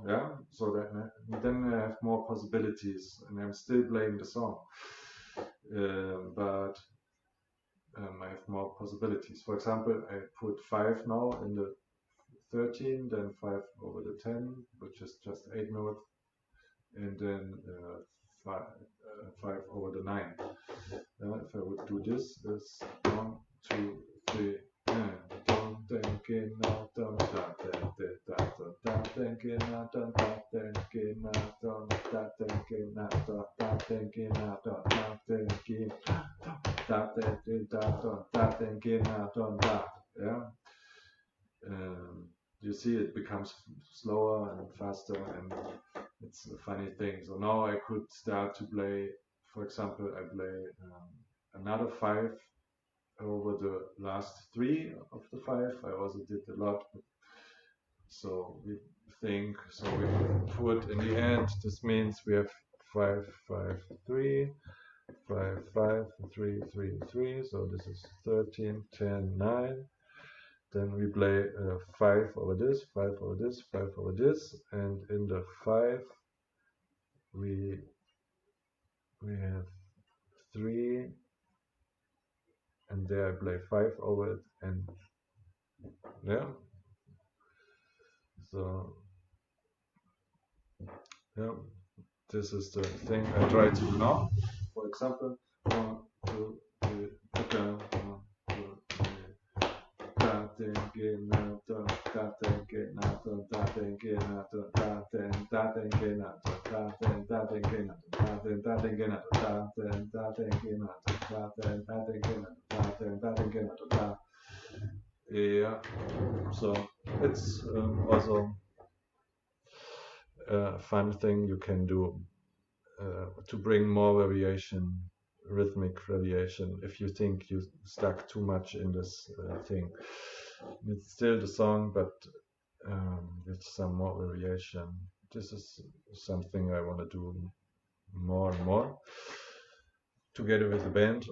Yeah, so that then I have more possibilities, and I'm still playing the song, but I have more possibilities. For example, I put 5 now in the 13, then 5 over the 10, which is just 8 notes, and then 5 over the 9. If I would do this, is 1, 2, 3, yeah. You see, it becomes slower and faster, and it's a funny thing. So now I could start to play, for example, I play another 5 over the last 3 of the 5. I also did a lot. So we think, so we put in the end, this means we have 5, 5, 3, 5, 5, 3, 3, 3. So this is 13, 10, 9. Then we play 5 over this, 5 over this, 5 over this, and in the 5 we have 3, and there I play 5 over it, and yeah. So yeah, this is the thing I try to do now. For example, 1, 2, 3, down, 1, 2, 3. Yeah, so it's also a fun thing you can do to bring more variation, rhythmic variation, if you think you stuck too much in this thing. It's still the song, but with some more variation. This is something I want to do more and more together with the band.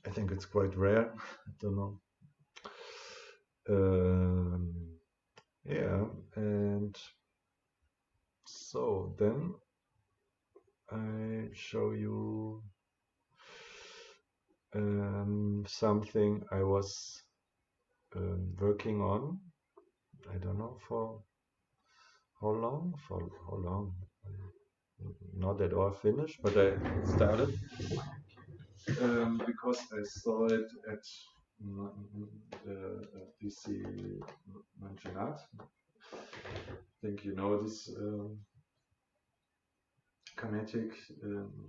I think it's quite rare. I don't know. Yeah, and so then I show you something I was working on. I don't know for how long. Not at all finished, but I started because I saw it at PC Mansionat. I think you know this kinetic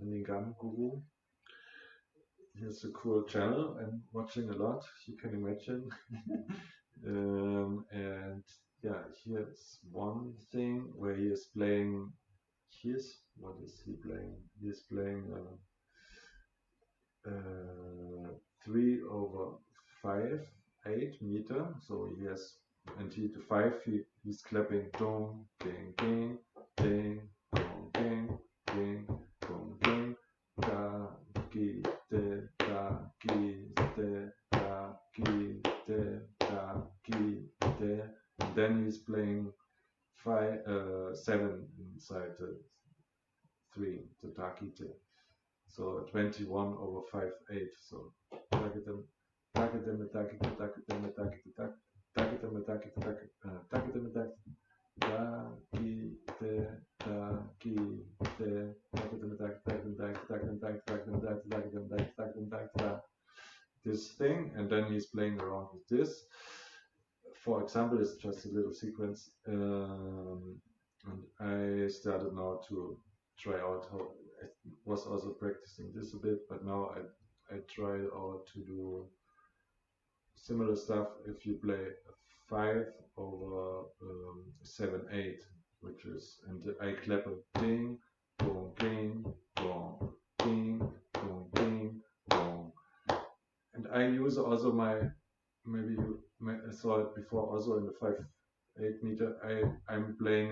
Minigam guru. He has a cool channel I'm watching a lot, you can imagine. And yeah, here's one thing where he is playing. What is he playing? He is playing 3 over 5, 8 meter. So he has, and he to 5 he's clapping dong, ding, ding, ding, dong, ding, ding, dong, ding, da, gi, de, da, gi, de, da, gi, de, da, gi, de. And then he's playing 7 inside the 3, the Dakite. So 21 over 5, 8. So this thing, and then he's playing around with this for example, it's just a little sequence, and I started now to try out how. I was also practicing this a bit, but now I tried out to do similar stuff if you play 5 over 7/8, which is, and I clap a ding, boom, ding, boom, ding, boom, ding, boom. And I use also maybe you saw it before, also in the 5/8 meter, I'm playing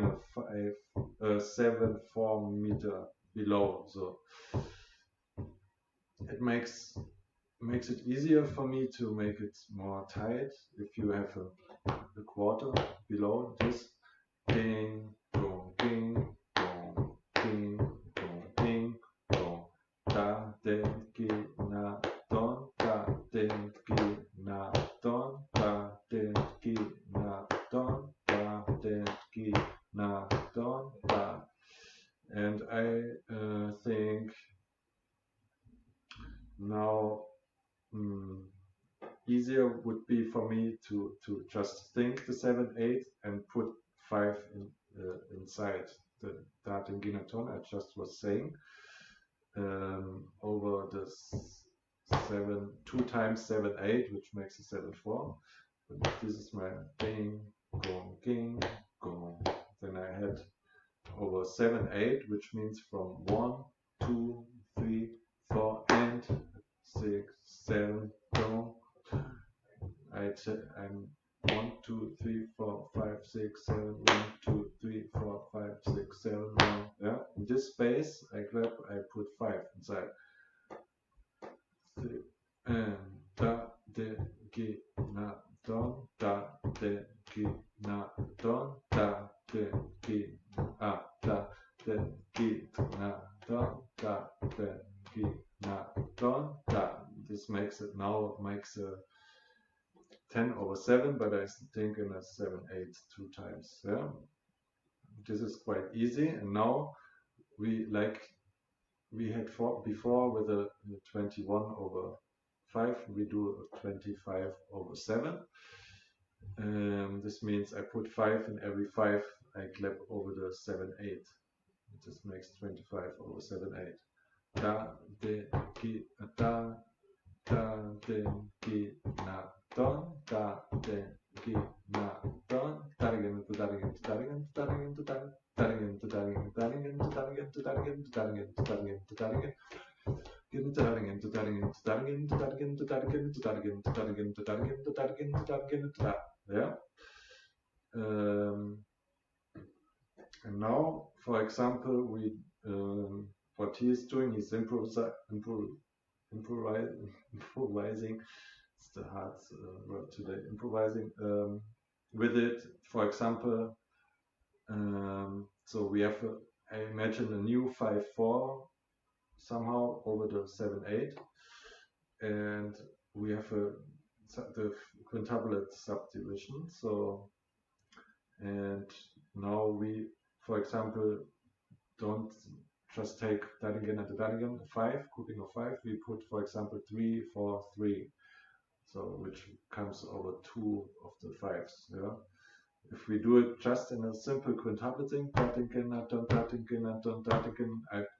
a 7/4 meter below, so it makes it easier for me to make it more tight if you have a quarter below this. Ding, boom, ding, boom, ding, boom, ding, boom. Da, den, gi, na, don, da, den, gi, na, don, da, den, gi, na, don, da, den, gi, na, don, da. And I think now easier would be for me to just think the 7/8 and put 5 inside the Datinginaton I just was saying, over the 2 times 7/8, which makes a 7/4. But this is my ding, gong, ging, gong. Then I had over 7/8, which means from 1, 2, 3, 4, and 6, 7, gong. I'm 1, 2, 3, 4, 5, 6, 7, 1, 2, 3, 4, 5, 6, 7, 1. Yeah, in this space I put 5 inside. And da, de, gi, na, don, da, de, gi, na, don, da, de, gi, da, de, gi, na, don, da, de, gi, na, don, da. This makes a 10 over 7, but I think in a 7/8 2 times. Yeah, this is quite easy. And now we had before with a 21 over 5, we do a 25 over 7. This means I put 5 in every 5 I clap over the 7/8. This makes 25 over 7/8. Da, de, gi, da, da, de, gi, na, don, da, de, gi, na, don, da-again, da-again, da-again, da-again, da-again, da-again, da-again, da-again, da-again, da-again, da-again, da-again, da-again. Yeah. And now, for example, what he is doing, he's improvising. It's the hard word today. Improvising with it. For example, so we have I imagine a new 5/4 somehow over the 7/8, and we have the quintuplet subdivision. So, and now we, for example, don't just take Daringen and Daringen 5, grouping of 5. We put, for example, 3, 4, 3. So which comes over 2 of the 5s. Yeah. If we do it just in a simple quintupleting,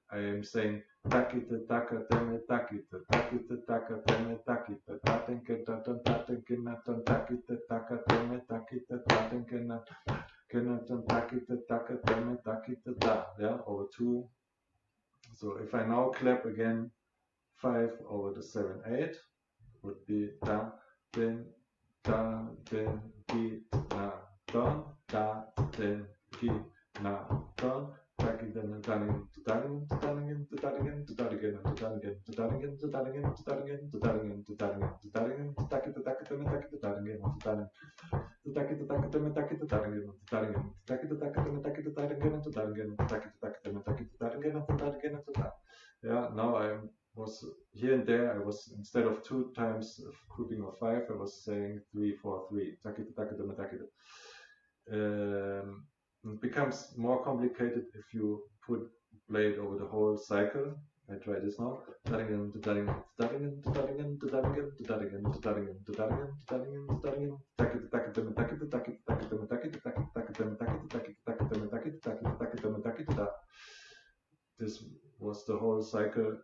I am saying takite taka teme takite takite taka teme takite tatinke taton tatinke naton takite taka teme takite tatinke naton takite taka teme takite ta. Yeah, over 2. So if I now clap again 5 over the 7/8, would be da, den, gi, na, don, da, den, gi, na, don, dagen, dagen, dagen, dagen, dagen, dagen, dagen, dagen, dagen, dagen, dagen, dagen, takite takiteme takite dagen, dagen, takite takiteme takite dagen, dagen, takite takiteme takite dagen, dagen, takite takiteme takite dagen, dagen. Yeah, now was here and there. I was, instead of 2 times grouping of 5, I was saying 3, 4, 3. Takite takiteme takite. It becomes more complicated if you play it over the whole cycle. I try this now. This was the whole cycle,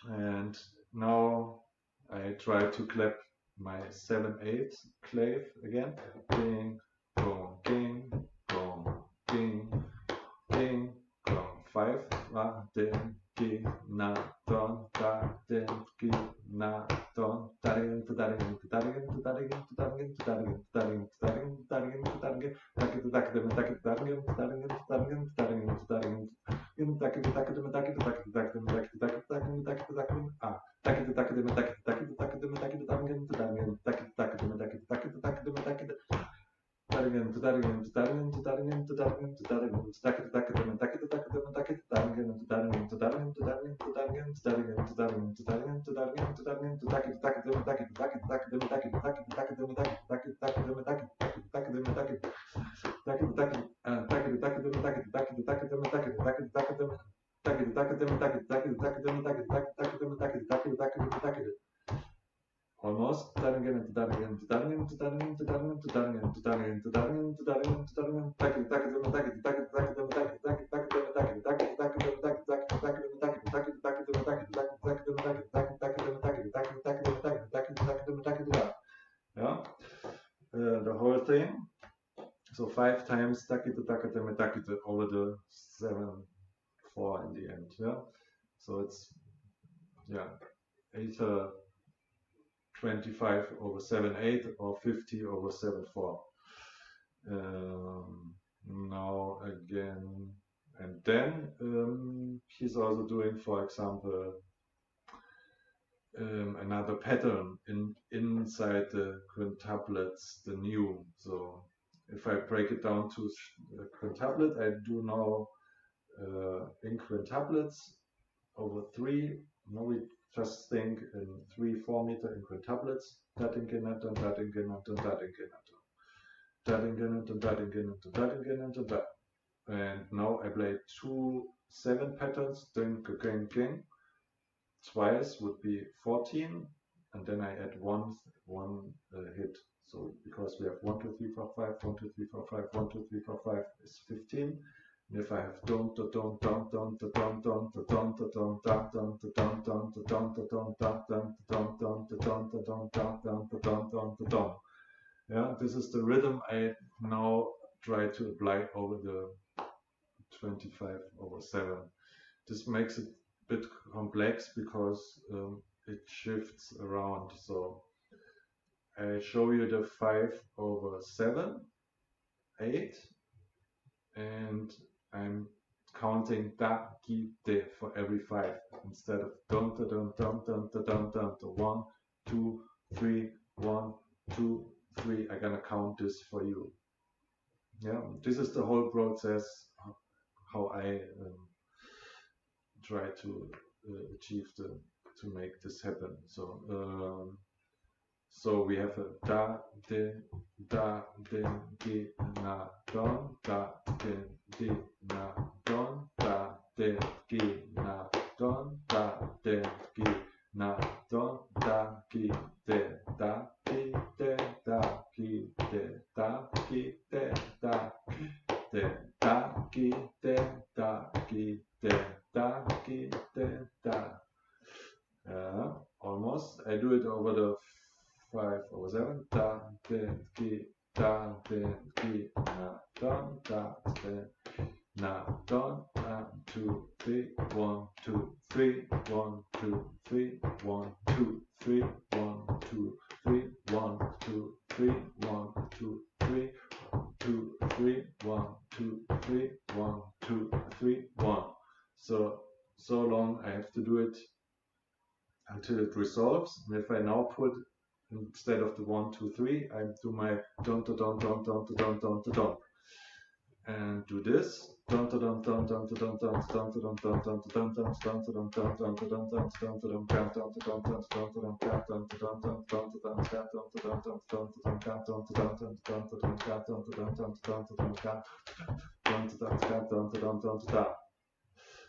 and now I try to clap my 7/8 clave again. Ding, gong, ding, gong, ding, ding, gong. 5. Ding, gi, na, don, da, ding, gi, na, don, daring, daring, daring, daring, daring, daring, daring, daring, daring, daring, almost. Yeah, the whole thing. So 5 times over the 7/4 in the end. Yeah, so it's either 25 over 7/8 or 50 over 7/4. Now again, and then he's also doing, for example, another pattern inside the quintuplets, the new. So if I break it down to quintuplet, I do now in quintuplets over 3. Now we just think in 3/4 meter in quintuplets. And now I play 2 7 patterns. Twice would be 14, and then I add one hit. So because we have 1 2 3 4 5, 1 2 3 4 5, 1 2 3 4 5 is 15. And if I have yeah, this is the rhythm I now try to apply over the 25 over 7. This makes it a bit complex because it shifts around. So I show you the 5 over 7, 8, and I'm counting da, ki, de for every 5 instead of dun dun dun dun dun dun dun dun 1 2 3 1 2 3. I'm gonna count this for you. Yeah, this is the whole process how I try to achieve to make this happen. So we have a da de gi na don, da de na don, da de gi na don, da de gi na don, da gi de da gi de da gi de da gi de da de da gi de da gi de da gi de da. Almost. I do it over the 5 over 7. Da de gi na don, da de na don. 2 3 1 2 3 1 2 3 1 2 3 1 2 3 1 2 3 1 2 3 2 3 1 2 3 1 2 3 1. So long I have to do it until it resolves. And if I now put, instead of the 1 2 3, I do my don to don don don to don don to don, and do this don to don don don to don don don to don don don to don don don to don don don to don don don to don don don to don don don to don don to don don don to don don to don don don to don don to don don don to don don to don don don to don don to don don to don don to da.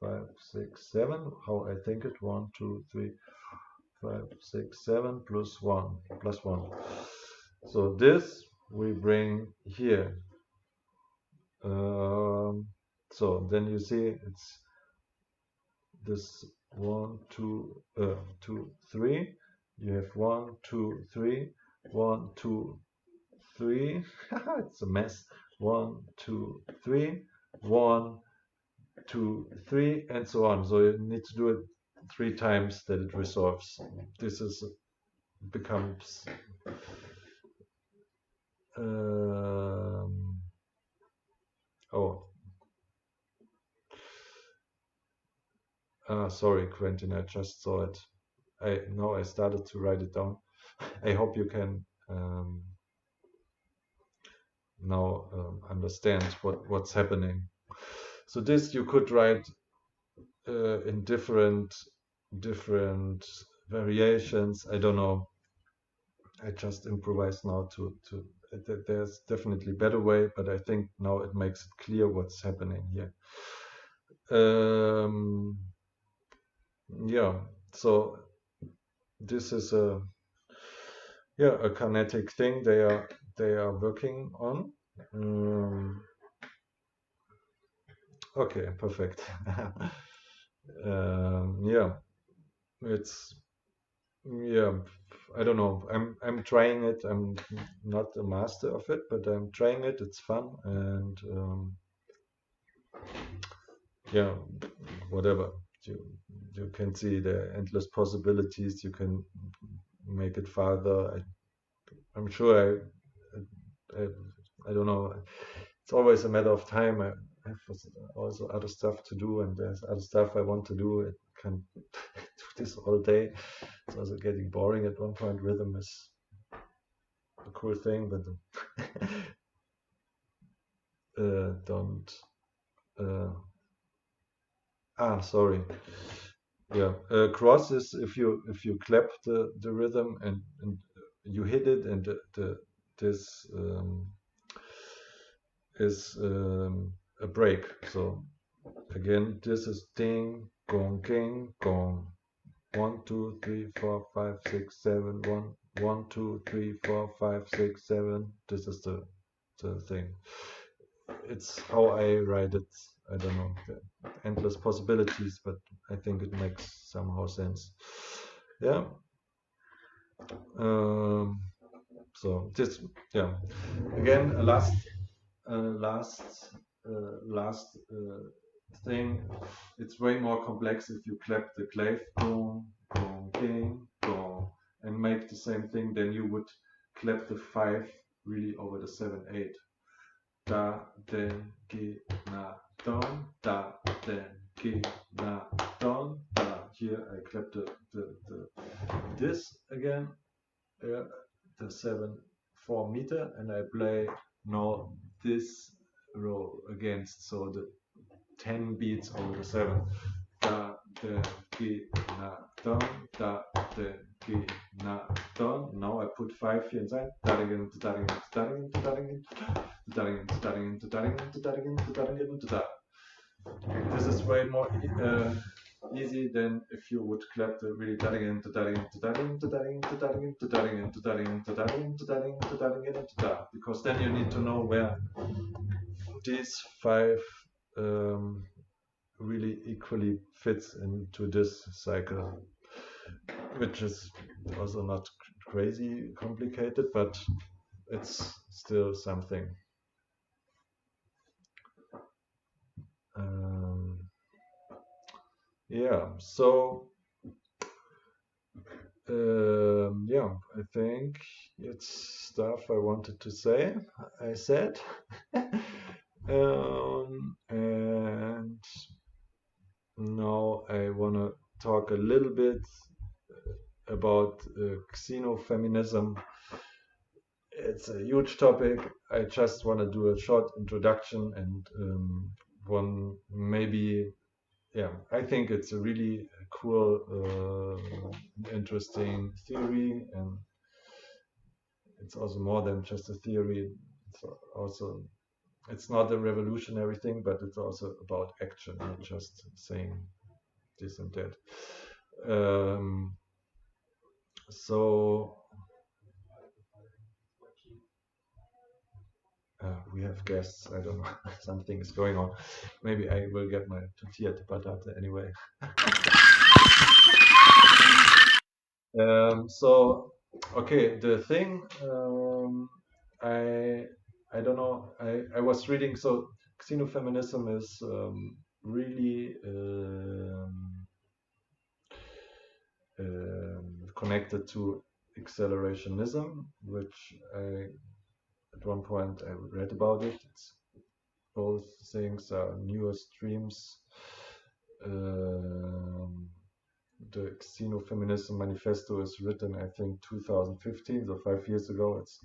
5, 6, 7. How I think it: 1, 2, 3, 5, 6, 7 plus 1 plus 1. So this we bring here. So then you see it's this 1, 2, 2, 3. You have 1, 2, 3, 1, 2, 3. It's a mess. 1, 2, 3, 1, 2, 3, and so on. So you need to do it 3 times that it resolves. This is becomes sorry, Quentin, I just saw it. Now I started to write it down. I hope you can now understand what's happening. So this you could write in different variations. I don't know. I just improvise now there's definitely better way, but I think now it makes it clear what's happening here. Yeah, so this is a kinetic thing they are working on. Okay, perfect. Yeah, it's I don't know. I'm trying it. I'm not a master of it, but I'm trying it. It's fun, and yeah, whatever. You can see the endless possibilities. You can make it farther. I'm sure I don't know. It's always a matter of time. I have also other stuff to do, and there's other stuff I want to do. I can do this all day. It's also getting boring at one point. Rhythm is a cool thing, but don't. Sorry. Yeah, cross is if you clap the rhythm and you hit it, and this is a break. So again, this is ding gong king gong. 1, 2, 3, 4, 5, 6, 7. 1, 2, 3, 4, 5, 6, 7. This is the thing. It's how I write it. I don't know, endless possibilities, but I think it makes somehow sense. Yeah. So this, yeah. Again, a last thing. It's way more complex if you clap the clave gong gong king gong and make the same thing. Then you would clap the 5 really over the 7 8. Da den gi na don, da den gi na don, da. Here I clap the this again, the 7 4 meter, and I play now this row against, so the 10 beats over the 7. Da den gi na don, da den gi na don. Now I put 5 here inside. Da again, da again, da again, da again. This is way more easy than if you would clap the really because then you need to know where these 5 really equally fits into this cycle, which is also not crazy complicated, but it's still something. Yeah, so yeah, I think it's stuff I wanted to say. I said, and now I want to talk a little bit about xenofeminism. It's a huge topic. I just want to do a short introduction and one maybe, yeah, I think it's a really cool, interesting theory, and it's also more than just a theory. It's also it's not a revolutionary thing, but it's also about action, not just saying this and that. So we have guests. I don't know. Something is going on. Maybe I will get my tortilla de patata anyway. So okay, the thing I don't know. I was reading. So xenofeminism is really connected to accelerationism, which at one point I read about it. Both things are newer streams. The Xenofeminism manifesto is written, I think, 2015, so 5 years ago. It's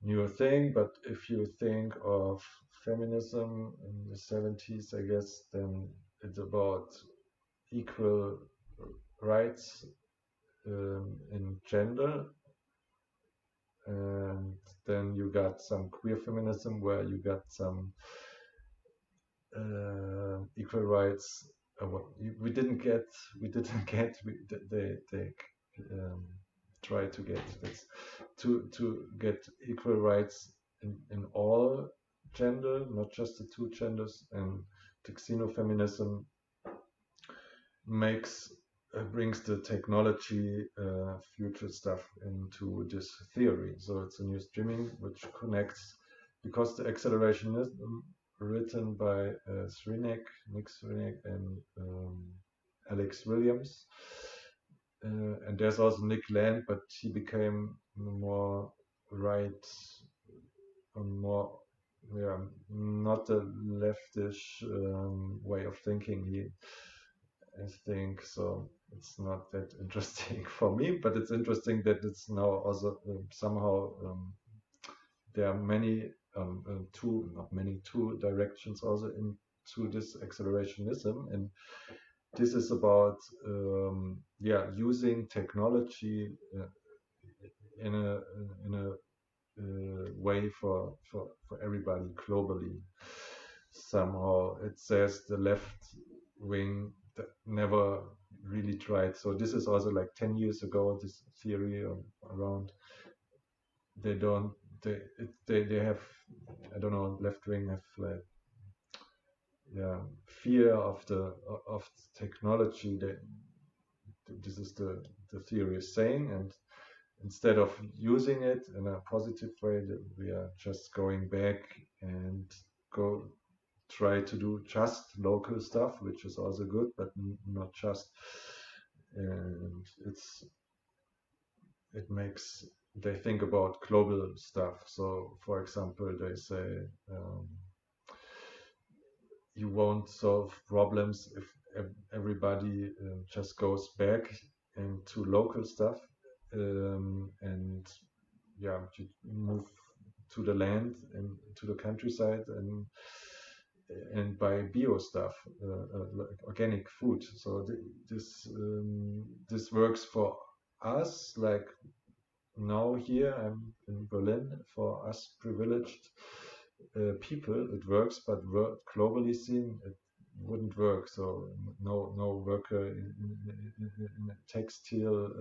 a newer thing, but if you think of feminism in the 70s, I guess, then it's about equal rights in gender. And then you got some queer feminism where you got some equal rights. We didn't get. They try to get this to get equal rights in all gender, not just the two genders. And the xenofeminism brings the technology future stuff into this theory. So it's a new streaming which connects, because the accelerationism written by Nick Srinek and Alex Williams, and there's also Nick Land, but he became more right, more not a leftish way of thinking. I think so. It's not that interesting for me, but it's interesting that it's now also somehow there are many two directions also into this accelerationism, and this is about using technology in a way for everybody globally. Somehow it says the left wing that never really tried. So this is also like 10 years ago, this theory around they have, I don't know, left wing have like fear of technology. This is the theory is saying, and instead of using it in a positive way, we are just going back and try to do just local stuff, which is also good, but not just. And it makes they think about global stuff. So, for example, they say you won't solve problems if everybody just goes back into local stuff, and you move to the land and to the countryside and buy bio stuff, like organic food. So this works for us. Like now here I'm in Berlin, for us privileged people it works, but globally seen it wouldn't work. So no worker in a textile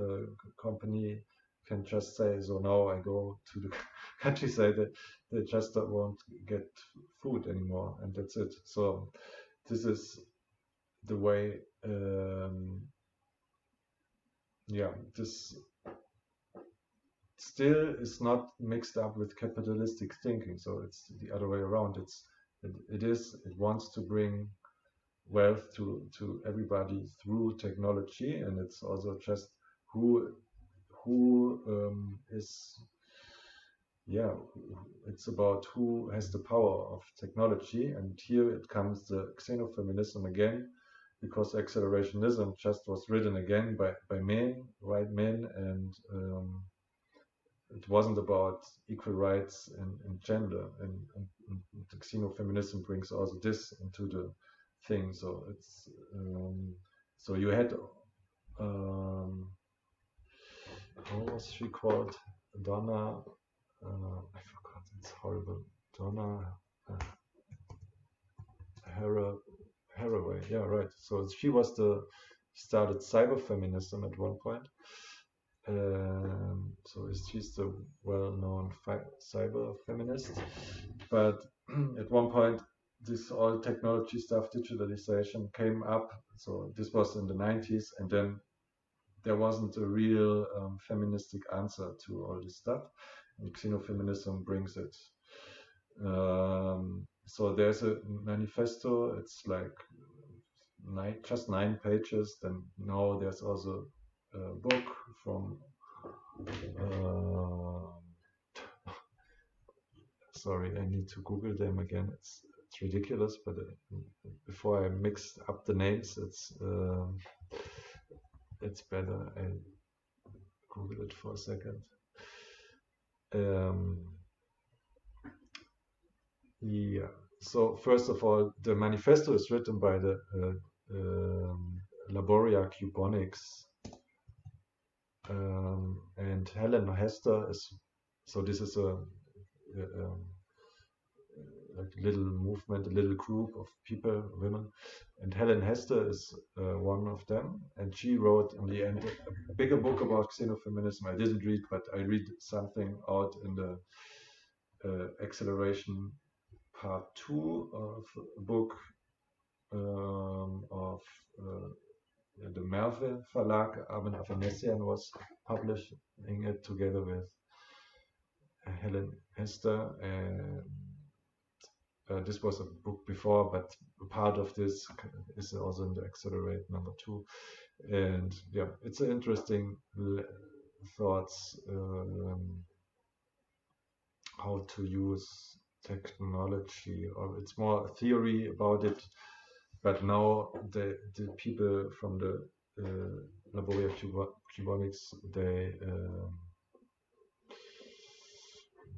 company can just say, so now I go to the countryside. They just won't get food anymore, and that's it. So this is the way. This still is not mixed up with capitalistic thinking. So it's the other way around. It wants to bring wealth to everybody through technology, and it's also just who is it's about who has the power of technology. And here it comes the xenofeminism again, because accelerationism just was written again by men, white men, and it wasn't about equal rights and gender, and the xenofeminism brings also this into the thing. So it's so you had how was she called? Donna, I forgot, it's horrible. Donna, yeah, right. So she was started cyberfeminism at one point. So she's the well-known cyber feminist. But at one point, this all technology stuff, digitalization came up. So this was in the 90s, and then there wasn't a real feministic answer to all this stuff. And xenofeminism brings it. So there's a manifesto. It's like just 9 pages. Then now there's also a book from sorry, I need to Google them again. It's ridiculous, but before I mix up the names, it's better I Google it for a second. Yeah. So first of all, the manifesto is written by the Laboria Cubonics, and Helen Hester is. So this is a like little movement, a little group of people, women, and Helen Hester is one of them, and she wrote in the end a bigger book about xenofeminism. I didn't read, but I read something out in the acceleration part 2 of a book of the Merve Verlag. Armin Afanesian was publishing it together with Helen Hester, and this was a book before, but part of this is also in the Accelerate number 2. And yeah, it's an interesting thoughts how to use technology, or it's more a theory about it. But now the people from the Laboria Cubonics,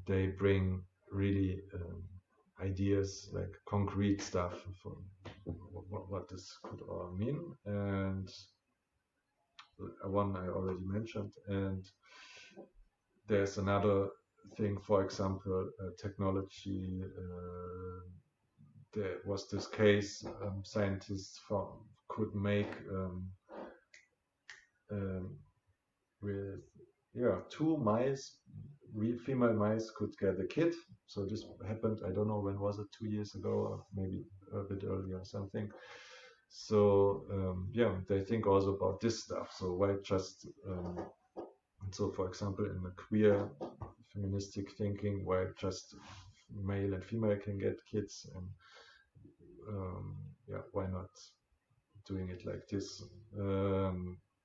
they bring really ideas, like concrete stuff for what this could all mean. And one I already mentioned, and there's another thing, for example, technology. There was this case, scientists could make with 2 mice, female mice could get a kid. So this happened, I don't know, when was it, 2 years ago, or maybe a bit earlier or something. So yeah, they think also about this stuff. So why just so for example, in the queer feministic thinking, why just male and female can get kids, and yeah, why not doing it like this?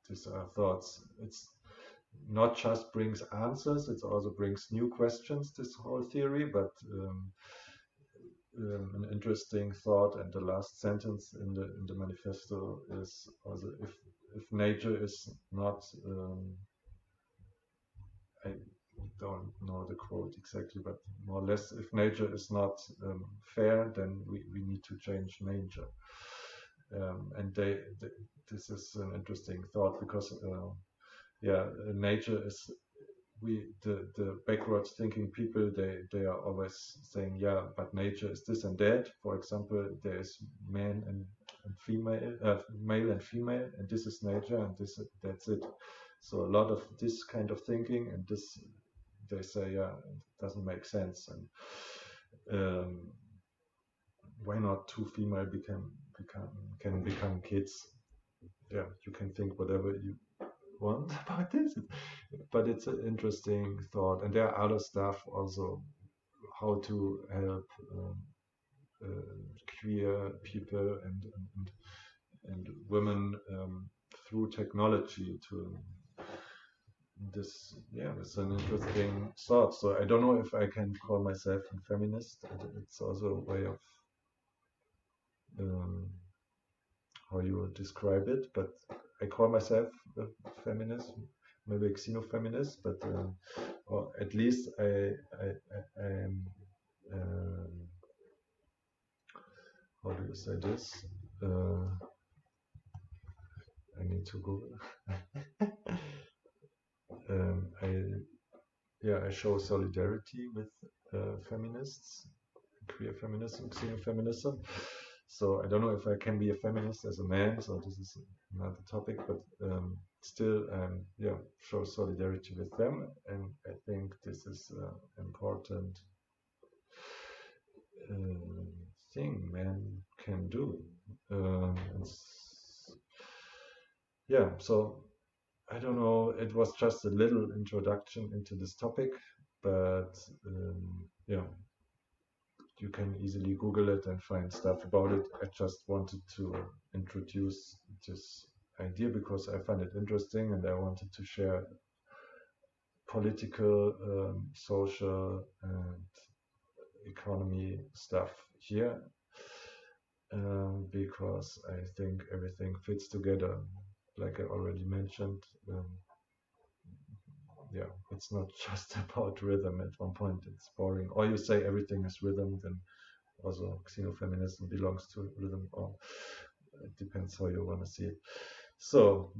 These are thoughts. It's not just brings answers, it also brings new questions, this whole theory. But an interesting thought, and the last sentence in the manifesto is also, if nature is not I don't know the quote exactly, but more or less, if nature is not fair, then we need to change nature. And this is an interesting thought, because yeah, nature is, the backwards thinking people, they are always saying, yeah, but nature is this and that. For example, there is man and female, male and female, and this is nature, and that's it. So a lot of this kind of thinking, and this, they say, yeah, it doesn't make sense. And why not 2 female can become kids? Yeah, you can think whatever you want about this, but it's an interesting thought. And there are other stuff also, how to help queer people and women through technology to this. Yeah, it's an interesting thought. So I don't know if I can call myself a feminist. It's also a way of how you would describe it, but I call myself a feminist, maybe a xenofeminist, but or at least I am, how do you say this? I need to Google. I show solidarity with feminists, queer feminism, xenofeminism. So I don't know if I can be a feminist as a man, so this is another topic, but still, yeah, show solidarity with them, and I think this is important thing men can do. Yeah, so I don't know, it was just a little introduction into this topic, but yeah, you can easily Google it and find stuff about it. I just wanted to introduce this idea because I find it interesting and I wanted to share political, social, and economy stuff here because I think everything fits together. Like I already mentioned, yeah, it's not just about rhythm. At one point, it's boring. Or you say everything is rhythm, then also xenofeminism belongs to rhythm, or it depends how you want to see it. So,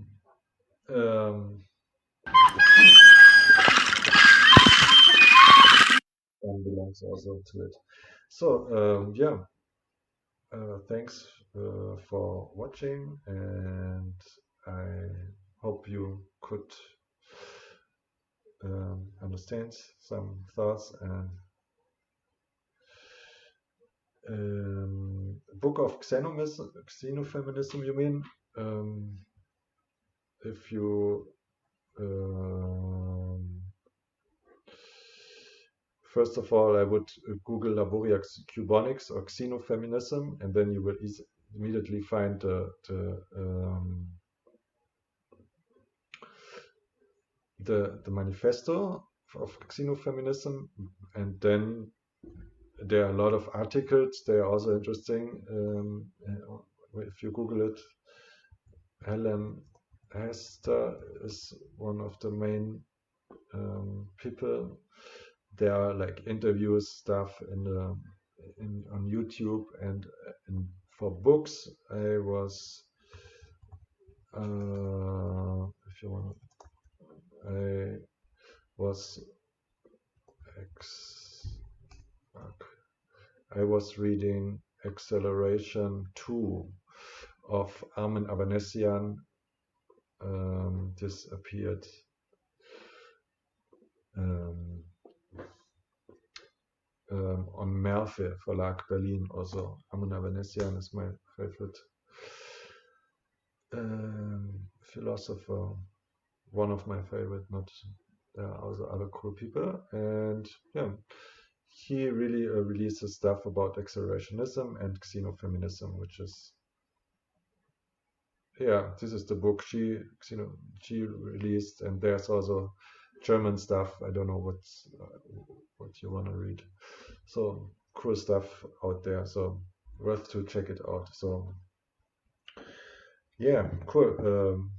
belongs also to it. So, yeah, thanks for watching, and I hope you could understand some thoughts. And book of Xenofeminism, you mean? If you first of all, I would Google Laboria Cubonics or Xenofeminism, and then you will immediately find the manifesto of Xenofeminism, and then there are a lot of articles. They are also interesting. If you Google it, Helen Hester is one of the main people. There are like interviews, stuff on YouTube, and for books, I was if you want, I was reading Acceleration 2 of Armin Avanesian. This appeared on Merve Verlag Berlin. Also, Armin Avanesian is my favorite philosopher, one of my favorite. Not there are also other cool people, and yeah, he really releases stuff about accelerationism and xenofeminism, which is, yeah, this is the book she released, and there's also German stuff. I don't know what you want to read. So cool stuff out there. So worth to check it out. So yeah, cool.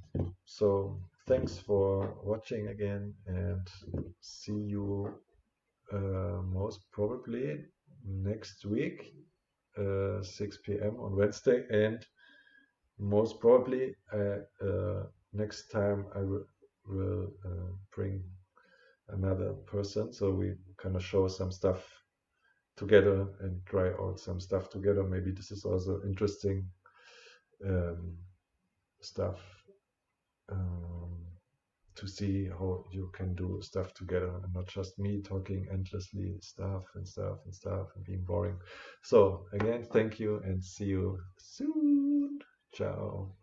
So thanks for watching again, and see you most probably next week, 6 p.m. on Wednesday, and most probably next time I will bring another person, so we kind of show some stuff together and try out some stuff together. Maybe this is also interesting stuff to see how you can do stuff together and not just me talking endlessly stuff and being boring. So again, thank you and see you soon. Ciao.